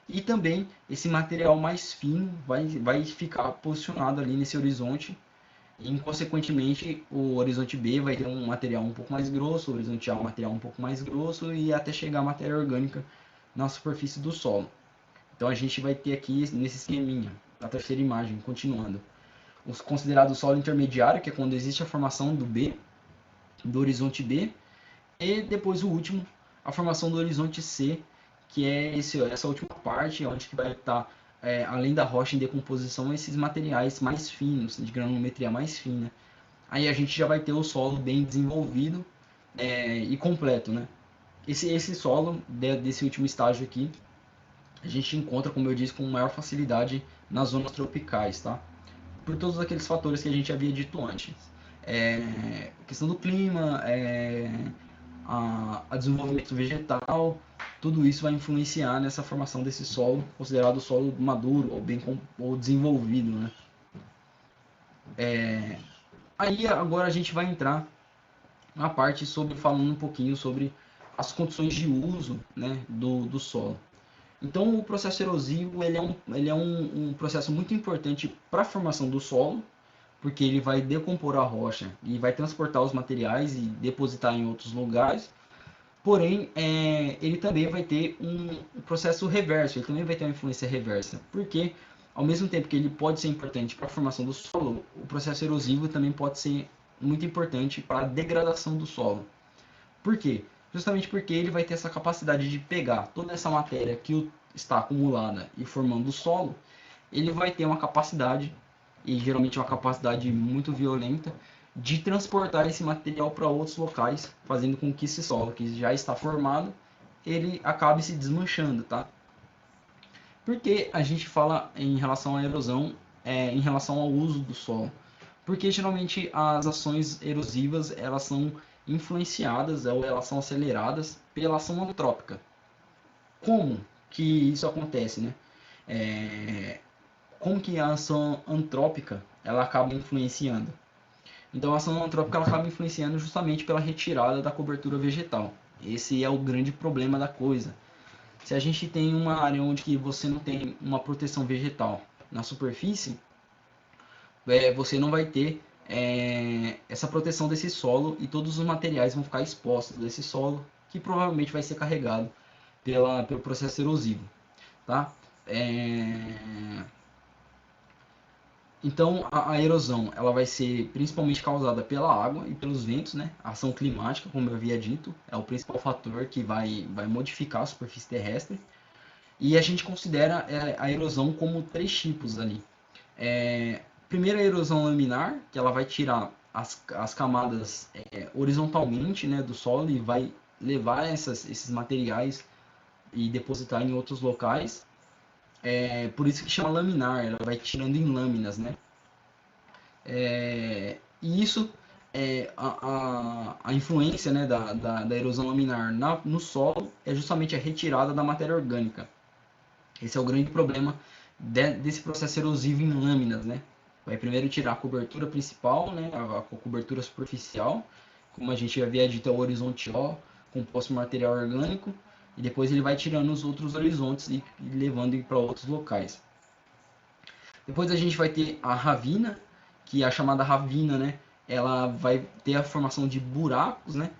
e também esse material mais fino vai ficar posicionado ali nesse horizonte, e consequentemente o horizonte B vai ter um material um pouco mais grosso, o horizonte A um material um pouco mais grosso, e até chegar a matéria orgânica na superfície do solo. Então a gente vai ter aqui nesse esqueminha, na terceira imagem, continuando. Os considerados solo intermediário, que é quando existe a formação do horizonte B, e depois o último, a formação do horizonte C, que é essa última parte, onde que vai estar, além da rocha em decomposição, esses materiais mais finos, de granulometria mais fina. Aí a gente já vai ter o solo bem desenvolvido e completo, né? Esse solo desse último estágio aqui, a gente encontra, como eu disse, com maior facilidade nas zonas tropicais, tá? Por todos aqueles fatores que a gente havia dito antes. Questão do clima, a desenvolvimento vegetal, tudo isso vai influenciar nessa formação desse solo, considerado solo maduro ou bem ou desenvolvido, né? Aí agora a gente vai entrar na parte sobre falando um pouquinho sobre as condições de uso, né, do solo. Então o processo erosivo ele é um processo muito importante para a formação do solo, porque ele vai decompor a rocha e vai transportar os materiais e depositar em outros lugares. Porém, ele também vai ter um processo reverso, ele também vai ter uma influência reversa, porque ao mesmo tempo que ele pode ser importante para a formação do solo, o processo erosivo também pode ser muito importante para a degradação do solo. Por quê? Justamente porque ele vai ter essa capacidade de pegar toda essa matéria que está acumulada e formando o solo, ele vai ter uma capacidade, e geralmente uma capacidade muito violenta, de transportar esse material para outros locais, fazendo com que esse solo que já está formado, ele acabe se desmanchando, tá? Por que a gente fala em relação à erosão, em relação ao uso do solo? Porque geralmente as ações erosivas elas são influenciadas ou elas são aceleradas pela ação antrópica. Como que isso acontece, né? Como que a ação antrópica ela acaba influenciando? Então a ação antrópica ela acaba influenciando justamente pela retirada da cobertura vegetal. Esse é o grande problema da coisa. Se a gente tem uma área onde você não tem uma proteção vegetal na superfície, você não vai ter essa proteção desse solo e todos os materiais vão ficar expostos desse solo, que provavelmente vai ser carregado pelo processo erosivo. Tá? É, Então, a erosão ela vai ser principalmente causada pela água e pelos ventos, né? A ação climática, como eu havia dito, é o principal fator que vai modificar a superfície terrestre. E a gente considera a erosão como três tipos ali. Primeiro, a erosão laminar, que ela vai tirar as camadas horizontalmente, né, do solo e vai levar esses materiais e depositar em outros locais. Por isso que chama laminar, ela vai tirando em lâminas, né? E isso, a influência, né, da erosão laminar no solo é justamente a retirada da matéria orgânica. Esse é o grande problema desse processo erosivo em lâminas, né? Vai primeiro tirar a cobertura principal, né, a cobertura superficial, como a gente havia dito, é o horizonte O, composto por material orgânico, e depois ele vai tirando os outros horizontes e levando para outros locais. Depois a gente vai ter a ravina, que é a chamada ravina, né? Ela vai ter a formação de buracos, né?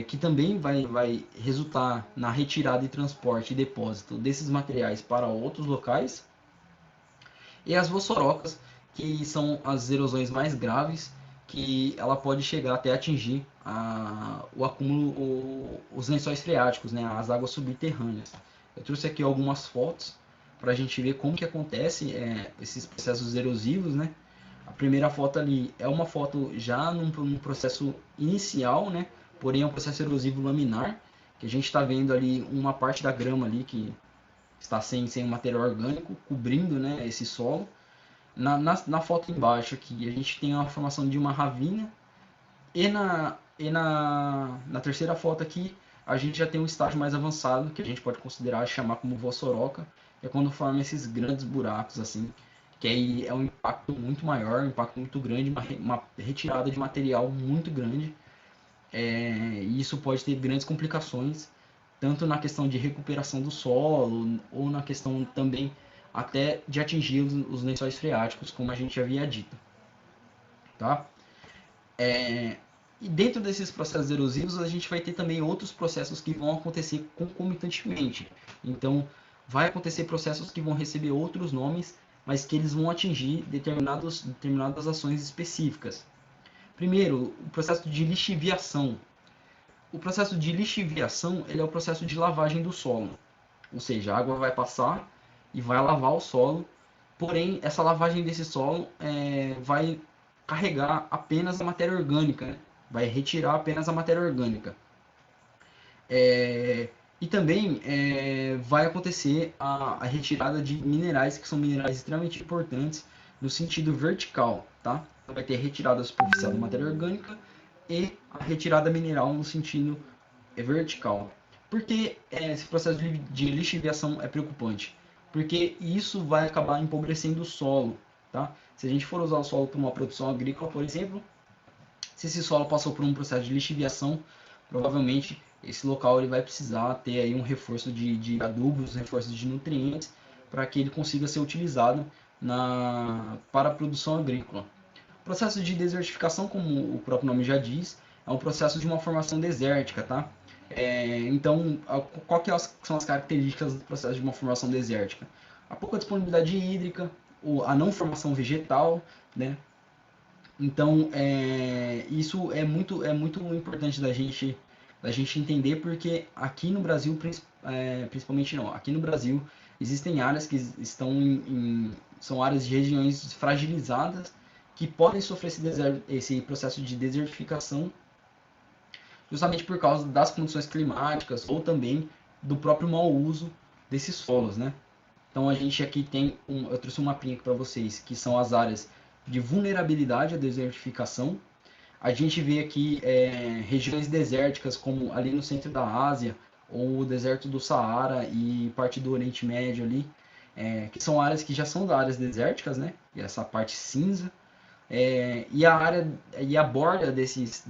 Que também vai resultar na retirada e transporte e depósito desses materiais para outros locais. E as vossorocas, que são as erosões mais graves, que ela pode chegar até atingir o acúmulo, os lençóis freáticos, né? As águas subterrâneas. Eu trouxe aqui algumas fotos para a gente ver como que acontece esses processos erosivos, né? A primeira foto ali é uma foto já num processo inicial, né? Porém é um processo erosivo laminar, que a gente está vendo ali uma parte da grama ali que está sem material orgânico, cobrindo, né, esse solo. Na foto embaixo aqui a gente tem a formação de uma ravina e na terceira foto aqui a gente já tem um estágio mais avançado que a gente pode considerar chamar como vossoroca, que é quando forma esses grandes buracos assim, que aí é um impacto muito maior, um impacto muito grande, uma retirada de material muito grande, e isso pode ter grandes complicações, tanto na questão de recuperação do solo, ou na questão também até de atingir os lençóis freáticos, como a gente havia dito. Tá? E dentro desses processos erosivos, a gente vai ter também outros processos que vão acontecer concomitantemente. Então, vai acontecer processos que vão receber outros nomes, mas que eles vão atingir determinadas ações específicas. Primeiro, o processo de lixiviação. O processo de lixiviação ele é o processo de lavagem do solo. Ou seja, a água vai passar e vai lavar o solo, porém essa lavagem desse solo vai carregar apenas a matéria orgânica, né? Vai retirar apenas a matéria orgânica. E também vai acontecer a retirada de minerais, que são minerais extremamente importantes no sentido vertical, tá? Então, vai ter a retirada superficial da matéria orgânica e a retirada mineral no sentido vertical. Por que esse processo de lixiviação é preocupante? Porque isso vai acabar empobrecendo o solo, tá? Se a gente for usar o solo para uma produção agrícola, por exemplo, se esse solo passou por um processo de lixiviação, provavelmente esse local ele vai precisar ter aí um reforço de adubos, reforço de nutrientes, para que ele consiga ser utilizado para a produção agrícola. O processo de desertificação, como o próprio nome já diz, é um processo de uma formação desértica, tá? Então, qual que são as características do processo de uma formação desértica? A pouca disponibilidade hídrica, a não formação vegetal, né? Então, isso é muito importante da gente entender, porque aqui no Brasil, principalmente não, aqui no Brasil existem áreas que estão são áreas de regiões fragilizadas que podem sofrer esse processo de desertificação justamente por causa das condições climáticas ou também do próprio mau uso desses solos, né? Então a gente aqui tem eu trouxe um mapinha aqui para vocês, que são as áreas de vulnerabilidade à desertificação. A gente vê aqui regiões desérticas, como ali no centro da Ásia, ou o deserto do Saara e parte do Oriente Médio ali, que são áreas que já são áreas desérticas, né? E essa parte cinza. E a borda desses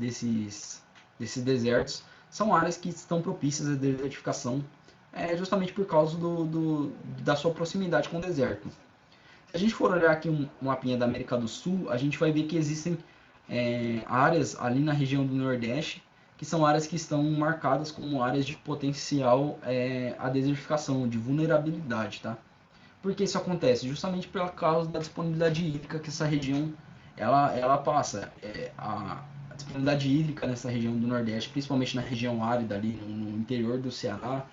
desertos são áreas que estão propícias à desertificação, justamente por causa da sua proximidade com o deserto. Se a gente for olhar aqui um mapinha da América do Sul, a gente vai ver que existem áreas ali na região do Nordeste que são áreas que estão marcadas como áreas de potencial à desertificação, de vulnerabilidade, tá? Por que isso acontece? Justamente por causa da disponibilidade hídrica que essa região ela passa. A disponibilidade hídrica nessa região do Nordeste, principalmente na região árida ali no interior do Ceará,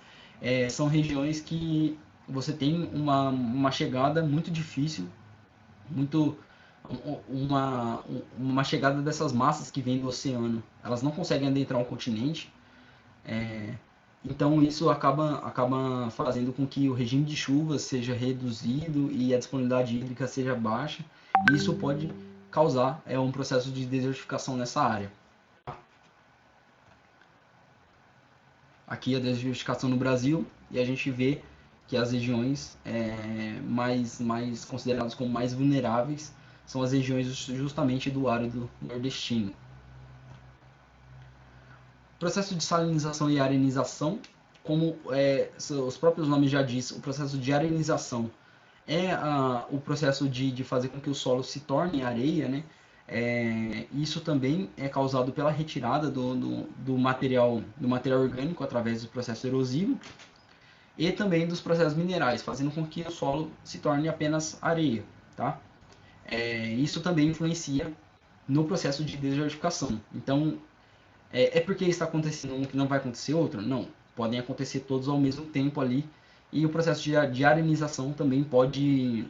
são regiões que você tem uma chegada muito difícil, muito uma, uma chegada dessas massas que vêm do oceano. Elas não conseguem adentrar um continente, então isso acaba fazendo com que o regime de chuvas seja reduzido e a disponibilidade hídrica seja baixa, e isso pode causar um processo de desertificação nessa área. Aqui a desertificação no Brasil, e a gente vê que as regiões mais consideradas como mais vulneráveis são as regiões justamente do árido nordestino. O processo de salinização e arenização, como os próprios nomes já dizem, o processo de arenização o processo de fazer com que o solo se torne areia, né? Isso também é causado pela retirada do material orgânico através do processo erosivo e também dos processos minerais, fazendo com que o solo se torne apenas areia, tá? Isso também influencia no processo de desertificação. Então, porque está acontecendo um que não vai acontecer outro? Não. Podem acontecer todos ao mesmo tempo ali. E o processo de arenização também pode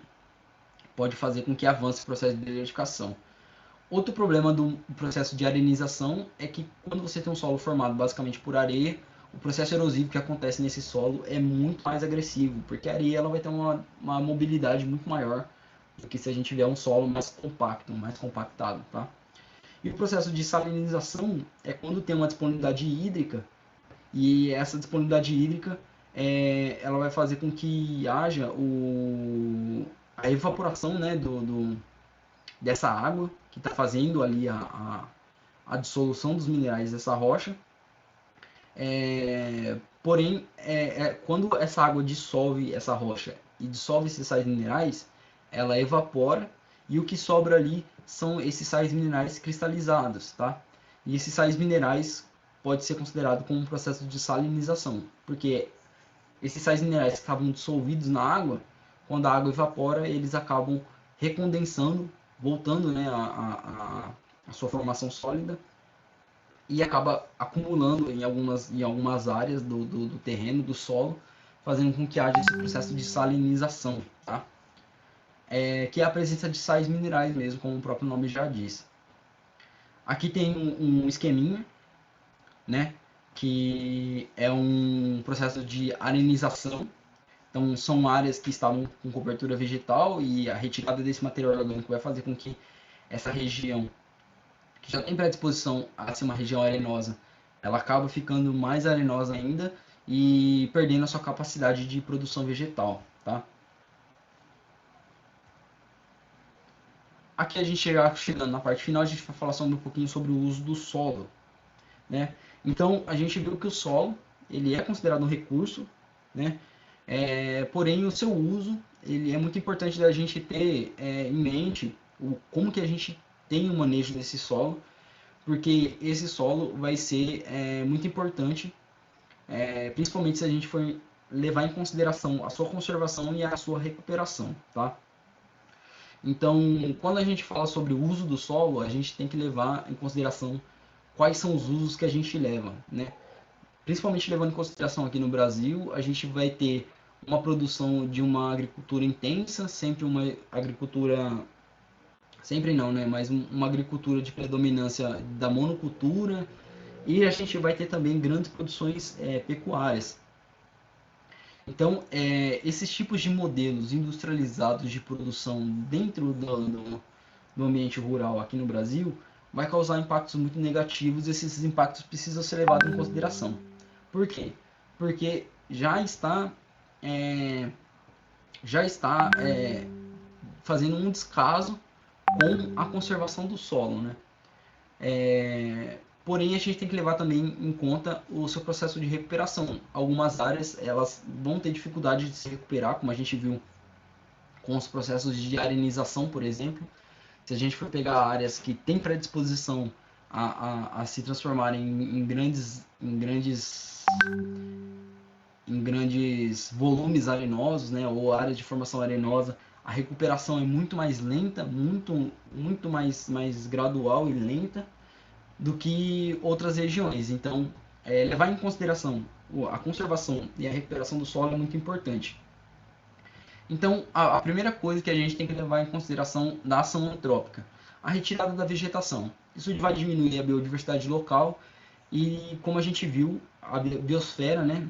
fazer com que avance o processo de desertificação. Outro problema do processo de arenização é que quando você tem um solo formado basicamente por areia, o processo erosivo que acontece nesse solo é muito mais agressivo, porque a areia ela vai ter uma mobilidade muito maior do que se a gente tiver um solo mais compacto, mais compactado, tá? E o processo de salinização é quando tem uma disponibilidade hídrica, e essa disponibilidade hídrica ela vai fazer com que haja a evaporação, né, dessa água que está fazendo ali a dissolução dos minerais dessa rocha. Porém, quando essa água dissolve essa rocha e dissolve esses sais minerais, ela evapora e o que sobra ali são esses sais minerais cristalizados, tá? E esses sais minerais pode ser considerado como um processo de salinização, porque esses sais minerais que estavam dissolvidos na água, quando a água evapora, eles acabam recondensando, voltando, né, a sua formação sólida e acaba acumulando em algumas áreas do terreno, do solo, fazendo com que haja esse processo de salinização, tá? Que é a presença de sais minerais mesmo, como o próprio nome já diz. Aqui tem um esqueminha, né? que é um processo de arenização. Então, são áreas que estavam com cobertura vegetal e a retirada desse material orgânico vai fazer com que essa região, que já tem predisposição a ser uma região arenosa, ela acaba ficando mais arenosa ainda e perdendo a sua capacidade de produção vegetal, tá? Aqui a gente chegando na parte final, a gente vai falar sobre um pouquinho sobre o uso do solo, né? Então, a gente viu que o solo, ele é considerado um recurso, né? Porém, o seu uso, ele é muito importante da gente ter em mente como que a gente tem o manejo desse solo, porque esse solo vai ser muito importante, principalmente se a gente for levar em consideração a sua conservação e a sua recuperação, tá? Então, quando a gente fala sobre o uso do solo, a gente tem que levar em consideração quais são os usos que a gente leva, né? Principalmente levando em consideração aqui no Brasil, a gente vai ter uma produção de uma agricultura intensa, sempre uma agricultura, sempre não, né? Mas uma agricultura de predominância da monocultura, e a gente vai ter também grandes produções pecuárias. Então, esses tipos de modelos industrializados de produção dentro do ambiente rural aqui no Brasil vai causar impactos muito negativos e esses impactos precisam ser levados em consideração. Por quê? Porque já está fazendo um descaso com a conservação do solo, né? Porém, a gente tem que levar também em conta o seu processo de recuperação. Algumas áreas elas vão ter dificuldade de se recuperar, como a gente viu com os processos de arenização, por exemplo. Se a gente for pegar áreas que têm predisposição a se transformarem em grandes volumes arenosos, né, ou áreas de formação arenosa, a recuperação é muito mais lenta, muito mais gradual e lenta do que outras regiões. Então, levar em consideração a conservação e a recuperação do solo é muito importante. Então, a primeira coisa que a gente tem que levar em consideração da ação antrópica, a retirada da vegetação. Isso vai diminuir a biodiversidade local e, como a gente viu, a biosfera, né,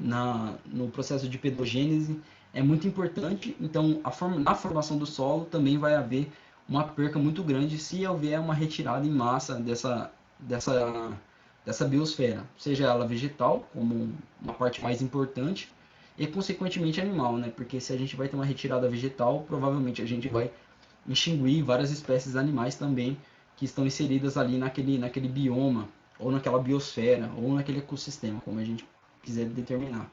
no processo de pedogênese é muito importante. Então, na formação do solo também vai haver uma perca muito grande se houver uma retirada em massa dessa, dessa biosfera, seja ela vegetal, como uma parte mais importante, e consequentemente animal, né? Porque se a gente vai ter uma retirada vegetal, provavelmente a gente vai extinguir várias espécies animais também que estão inseridas ali naquele bioma, ou naquela biosfera, ou naquele ecossistema, como a gente quiser determinar.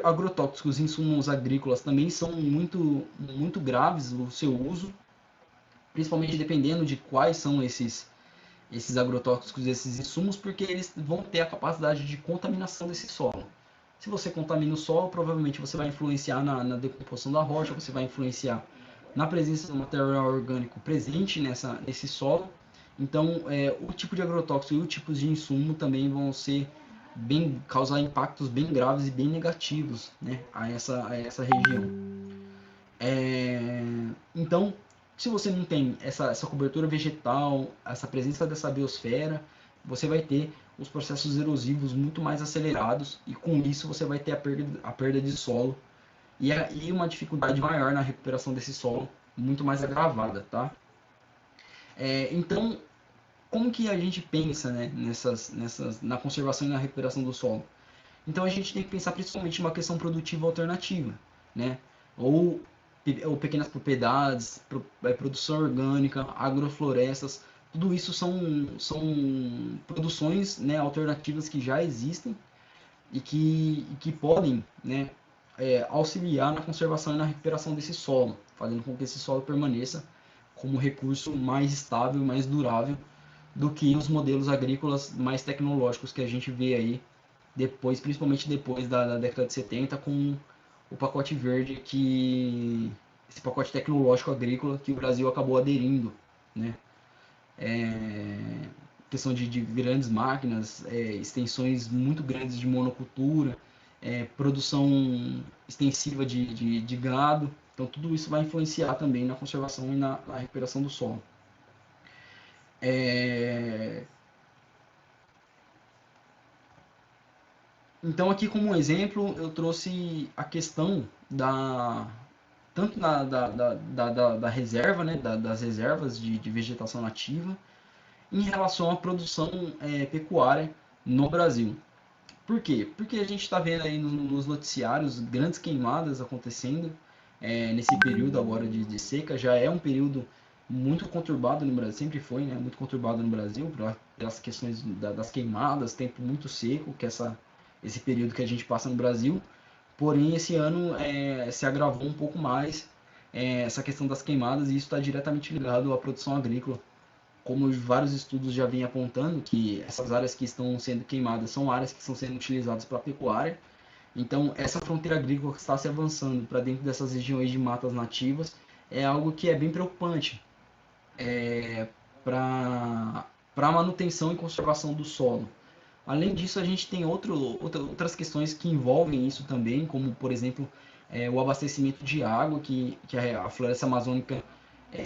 Agrotóxicos, insumos agrícolas também são muito graves o seu uso, principalmente dependendo de quais são esses agrotóxicos, esses insumos, porque eles vão ter a capacidade de contaminação desse solo. Se você contamina o solo, provavelmente você vai influenciar na decomposição da rocha, você vai influenciar na presença do material orgânico presente nesse solo. Então, o tipo de agrotóxico e o tipo de insumo também vão causar impactos bem graves e bem negativos, né, a essa região. Então, se você não tem essa cobertura vegetal, essa presença dessa biosfera, você vai ter os processos erosivos muito mais acelerados e com isso você vai ter a perda de solo e uma dificuldade maior na recuperação desse solo, muito mais agravada, tá? Então, como que a gente pensa, né, na conservação e na recuperação do solo? Então a gente tem que pensar principalmente em uma questão produtiva alternativa, né? Ou, ou pequenas propriedades, produção orgânica, agroflorestas, tudo isso são produções, né, alternativas que já existem e que podem, né, auxiliar na conservação e na recuperação desse solo, fazendo com que esse solo permaneça como recurso mais estável e mais durável do que os modelos agrícolas mais tecnológicos que a gente vê aí principalmente depois da década de 70, com o pacote verde, esse pacote tecnológico agrícola que o Brasil acabou aderindo, né? Questão de grandes máquinas, extensões muito grandes de monocultura, produção extensiva de gado. Então, tudo isso vai influenciar também na conservação e na recuperação do solo. Então, aqui como um exemplo, eu trouxe a questão tanto da reserva, né, das reservas de vegetação nativa, em relação à produção pecuária no Brasil. Por quê? Porque a gente está vendo aí nos noticiários grandes queimadas acontecendo nesse período agora de seca. Já é um período muito conturbado no Brasil, sempre foi, né? Muito conturbado no Brasil, pelas questões das queimadas, tempo muito seco, que esse período que a gente passa no Brasil. Porém, esse ano se agravou um pouco mais essa questão das queimadas, e isso está diretamente ligado à produção agrícola, como vários estudos já vêm apontando, que essas áreas que estão sendo queimadas são áreas que estão sendo utilizadas para pecuária. Então, essa fronteira agrícola que está se avançando para dentro dessas regiões de matas nativas é algo que é bem preocupante para a manutenção e conservação do solo. Além disso, a gente tem outras questões que envolvem isso também, como, por exemplo, o abastecimento de água que a floresta amazônica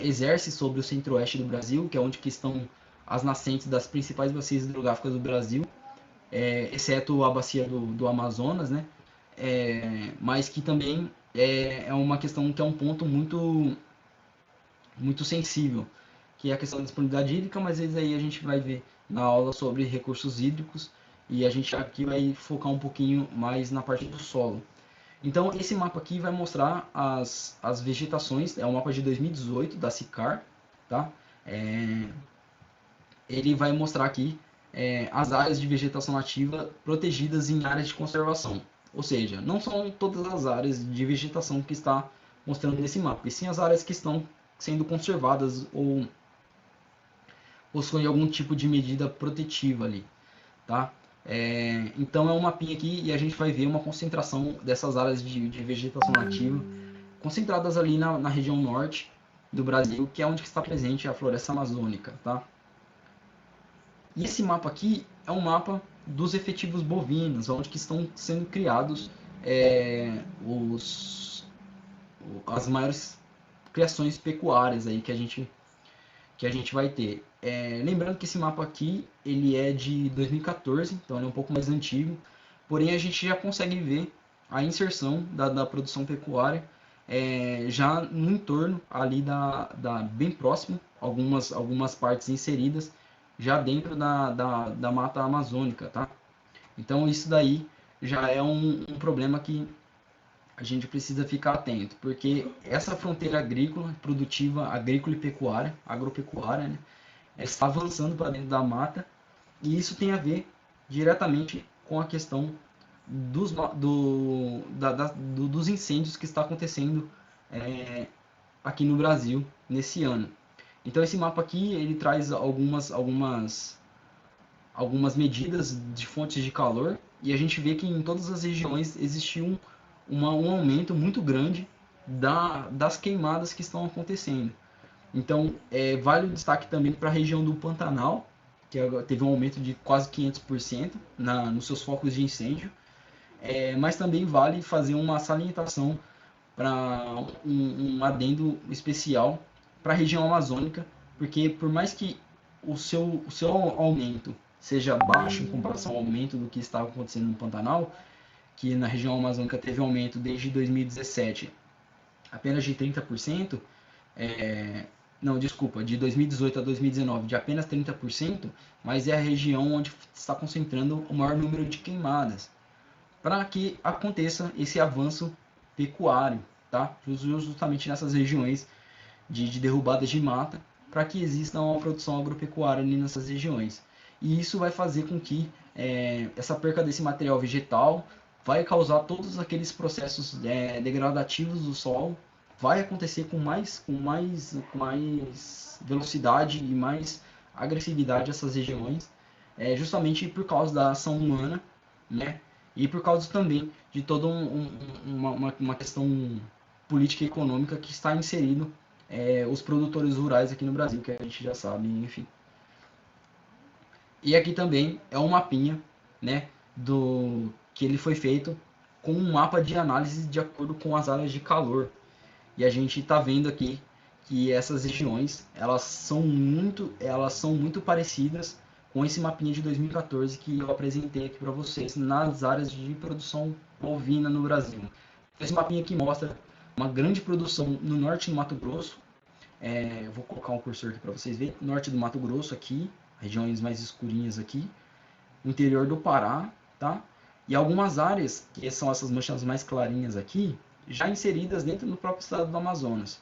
exerce sobre o centro-oeste do Brasil, que é onde que estão as nascentes das principais bacias hidrográficas do Brasil, exceto a bacia do Amazonas, né? Mas que também é uma questão que é um ponto muito sensível, que é a questão da disponibilidade hídrica, mas aí a gente vai ver na aula sobre recursos hídricos, e a gente aqui vai focar um pouquinho mais na parte do solo. Então, esse mapa aqui vai mostrar as vegetações, é um mapa de 2018 da SICAR, tá? Ele vai mostrar aqui as áreas de vegetação nativa protegidas em áreas de conservação. Ou seja, não são todas as áreas de vegetação que está mostrando nesse mapa, e sim as áreas que estão sendo conservadas ou possuem algum tipo de medida protetiva ali, tá? Então é um mapinha aqui e a gente vai ver uma concentração dessas áreas de vegetação nativa concentradas ali na região norte do Brasil, que é onde está presente a floresta amazônica, tá? E esse mapa aqui é um mapa dos efetivos bovinos, onde que estão sendo criados as maiores criações pecuárias aí que a gente vai ter. Lembrando que esse mapa aqui ele é de 2014, então ele é um pouco mais antigo, porém a gente já consegue ver a inserção da produção pecuária já no entorno ali bem próximo, algumas partes inseridas já dentro da mata amazônica, tá? Então isso daí já é um problema que a gente precisa ficar atento, porque essa fronteira agrícola, produtiva, agrícola e pecuária, agropecuária, né, está avançando para dentro da mata, e isso tem a ver diretamente com a questão dos incêndios que está acontecendo aqui no Brasil nesse ano. Então esse mapa aqui ele traz algumas medidas de fontes de calor, e a gente vê que em todas as regiões existiu um aumento muito grande das queimadas que estão acontecendo. Então, vale o destaque também para a região do Pantanal, que teve um aumento de quase 500% nos seus focos de incêndio, mas também vale fazer uma salientação para um adendo especial para a região amazônica, porque por mais que o seu aumento seja baixo em comparação ao aumento do que estava acontecendo no Pantanal, que na região amazônica teve um aumento desde 2017 apenas de 30%, não, desculpa, de 2018 a 2019 de apenas 30%, mas é a região onde está concentrando o maior número de queimadas, para que aconteça esse avanço pecuário, tá? Justamente nessas regiões de derrubadas de mata, para que exista uma produção agropecuária ali nessas regiões. E isso vai fazer com que essa perca desse material vegetal vai causar todos aqueles processos degradativos do solo, vai acontecer com mais velocidade e mais agressividade essas regiões, justamente por causa da ação humana, né? E por causa também de toda uma questão política e econômica que está inserido os produtores rurais aqui no Brasil, que a gente já sabe, enfim. E aqui também é um mapinha, né, que ele foi feito com um mapa de análise de acordo com as áreas de calor. E a gente está vendo aqui que essas regiões elas são muito parecidas com esse mapinha de 2014 que eu apresentei aqui para vocês nas áreas de produção bovina no Brasil. Esse mapinha aqui mostra uma grande produção no norte do Mato Grosso. Eu vou colocar um cursor aqui para vocês verem. Norte do Mato Grosso aqui, regiões mais escurinhas aqui. Interior do Pará, tá? E algumas áreas, que são essas manchas mais clarinhas aqui, já inseridas dentro do próprio estado do Amazonas.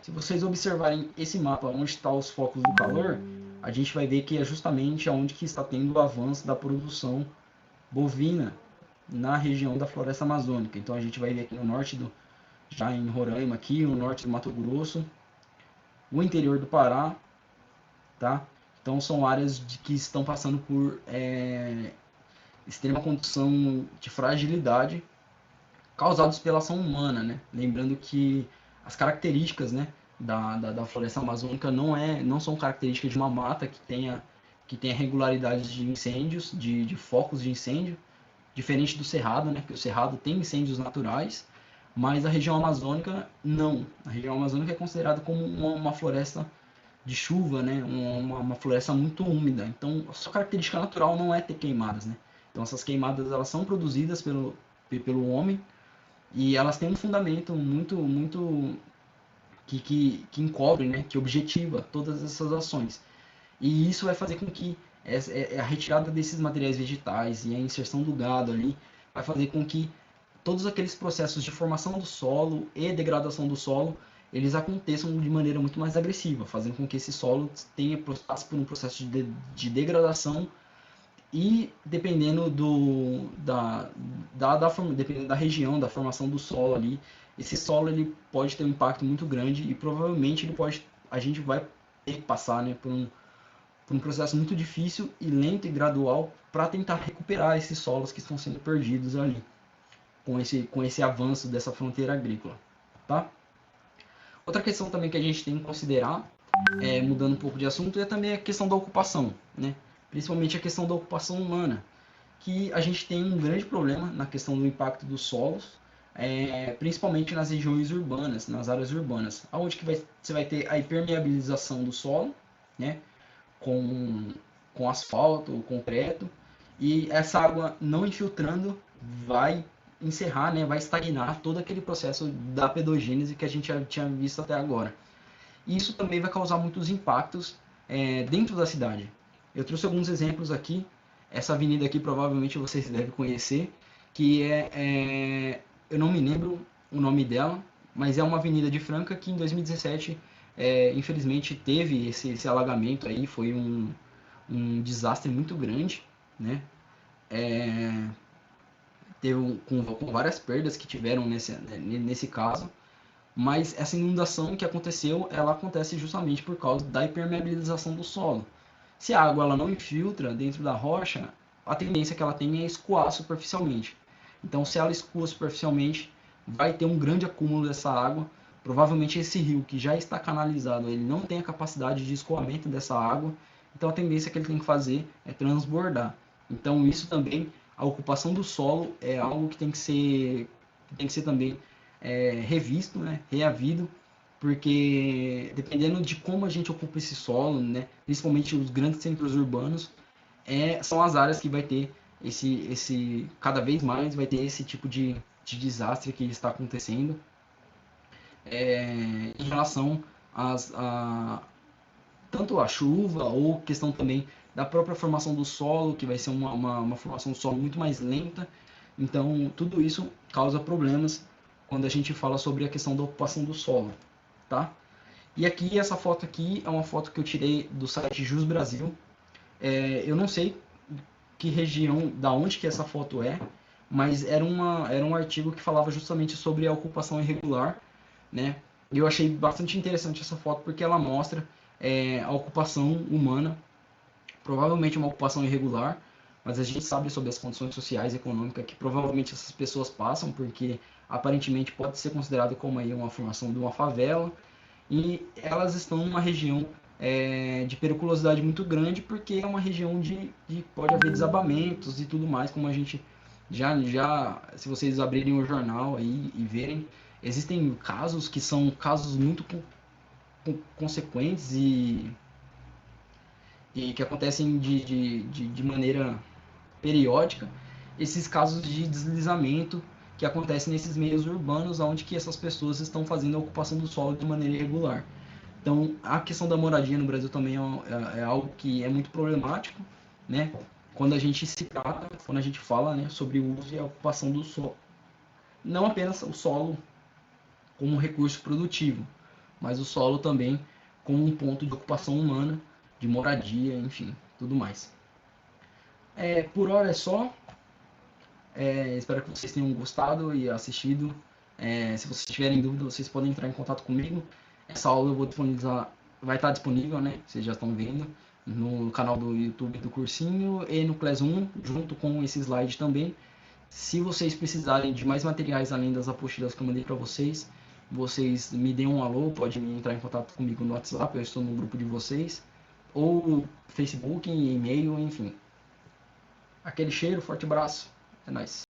Se vocês observarem esse mapa, onde estão os focos do calor, a gente vai ver que é justamente onde que está tendo o avanço da produção bovina na região da floresta amazônica. Então a gente vai ver aqui no norte já em Roraima aqui, no norte do Mato Grosso, o interior do Pará, tá? Então são áreas que estão passando por extrema condição de fragilidade causados pela ação humana, né? Lembrando que as características, né, da floresta amazônica não são características de uma mata que tenha regularidades de incêndios, de focos de incêndio, diferente do cerrado, né, que o cerrado tem incêndios naturais, mas a região amazônica não. A região amazônica é considerada como uma floresta de chuva, né, uma floresta muito úmida. Então, a sua característica natural não é ter queimadas, né? Então, essas queimadas elas são produzidas pelo homem e elas têm um fundamento muito que encobre, né, que objetiva todas essas ações. E isso vai fazer com que a retirada desses materiais vegetais e a inserção do gado ali vai fazer com que todos aqueles processos de formação do solo e degradação do solo eles aconteçam de maneira muito mais agressiva, fazendo com que esse solo passe por um processo de degradação e dependendo dependendo da região, da formação do solo ali, esse solo ele pode ter um impacto muito grande e provavelmente a gente vai ter que passar, né, por um processo muito difícil e lento e gradual para tentar recuperar esses solos que estão sendo perdidos ali com esse avanço dessa fronteira agrícola, tá? Outra questão também que a gente tem que considerar, mudando um pouco de assunto, é também a questão da ocupação, né? Principalmente a questão da ocupação humana, que a gente tem um grande problema na questão do impacto dos solos, principalmente nas regiões urbanas, nas áreas urbanas, onde que você vai ter a impermeabilização do solo, né? Com asfalto ou concreto, e essa água não infiltrando vai encerrar, né, vai estagnar todo aquele processo da pedogênese que a gente já tinha visto até agora. E isso também vai causar muitos impactos dentro da cidade. Eu trouxe alguns exemplos aqui. Essa avenida aqui provavelmente vocês devem conhecer, que eu não me lembro o nome dela, mas é uma avenida de Franca que em 2017 infelizmente teve esse alagamento aí, foi um desastre muito grande, né? Com várias perdas que tiveram nesse caso, mas essa inundação que aconteceu, ela acontece justamente por causa da impermeabilização do solo. Se a água ela não infiltra dentro da rocha, a tendência que ela tem é escoar superficialmente. Então, se ela escoa superficialmente, vai ter um grande acúmulo dessa água. Provavelmente esse rio que já está canalizado, ele não tem a capacidade de escoamento dessa água. Então, a tendência que ele tem que fazer é transbordar. Então, isso também, a ocupação do solo é algo que tem que ser também revisto, né, reavido, porque dependendo de como a gente ocupa esse solo, né, principalmente os grandes centros urbanos, são as áreas que vai ter cada vez mais vai ter esse tipo de desastre que está acontecendo em relação tanto a chuva ou questão também da própria formação do solo, que vai ser uma formação do solo muito mais lenta. Então, tudo isso causa problemas quando a gente fala sobre a questão da ocupação do solo, tá? E aqui, essa foto aqui é uma foto que eu tirei do site Jus Brasil. Eu não sei que região, da onde que essa foto mas era um artigo que falava justamente sobre a ocupação irregular, né? E eu achei bastante interessante essa foto porque ela mostra a ocupação humana, provavelmente uma ocupação irregular, mas a gente sabe sobre as condições sociais e econômicas que provavelmente essas pessoas passam, porque aparentemente pode ser considerado como aí uma formação de uma favela, e elas estão numa região de periculosidade muito grande, porque é uma região de pode haver desabamentos e tudo mais, como a gente se vocês abrirem o jornal aí e verem, existem casos que são casos muito consequentes e que acontecem de maneira periódica, esses casos de deslizamento que acontecem nesses meios urbanos, onde que essas pessoas estão fazendo a ocupação do solo de maneira irregular. Então, a questão da moradia no Brasil também é algo que é muito problemático, né? Quando a gente se trata, quando a gente fala, né, sobre o uso e a ocupação do solo. Não apenas o solo como um recurso produtivo, mas o solo também como um ponto de ocupação humana, de moradia, enfim, tudo mais. Por hora é só. Espero que vocês tenham gostado e assistido. Se vocês tiverem dúvida, vocês podem entrar em contato comigo. Essa aula eu vou disponibilizar, vai estar disponível, né? Vocês já estão vendo no canal do YouTube do cursinho e no Class 1, junto com esse slide também. Se vocês precisarem de mais materiais além das apostilas que eu mandei para vocês, vocês me deem um alô, pode entrar em contato comigo no WhatsApp, eu estou no grupo de vocês, ou Facebook, e-mail, enfim. Aquele cheiro, forte abraço, é nóis.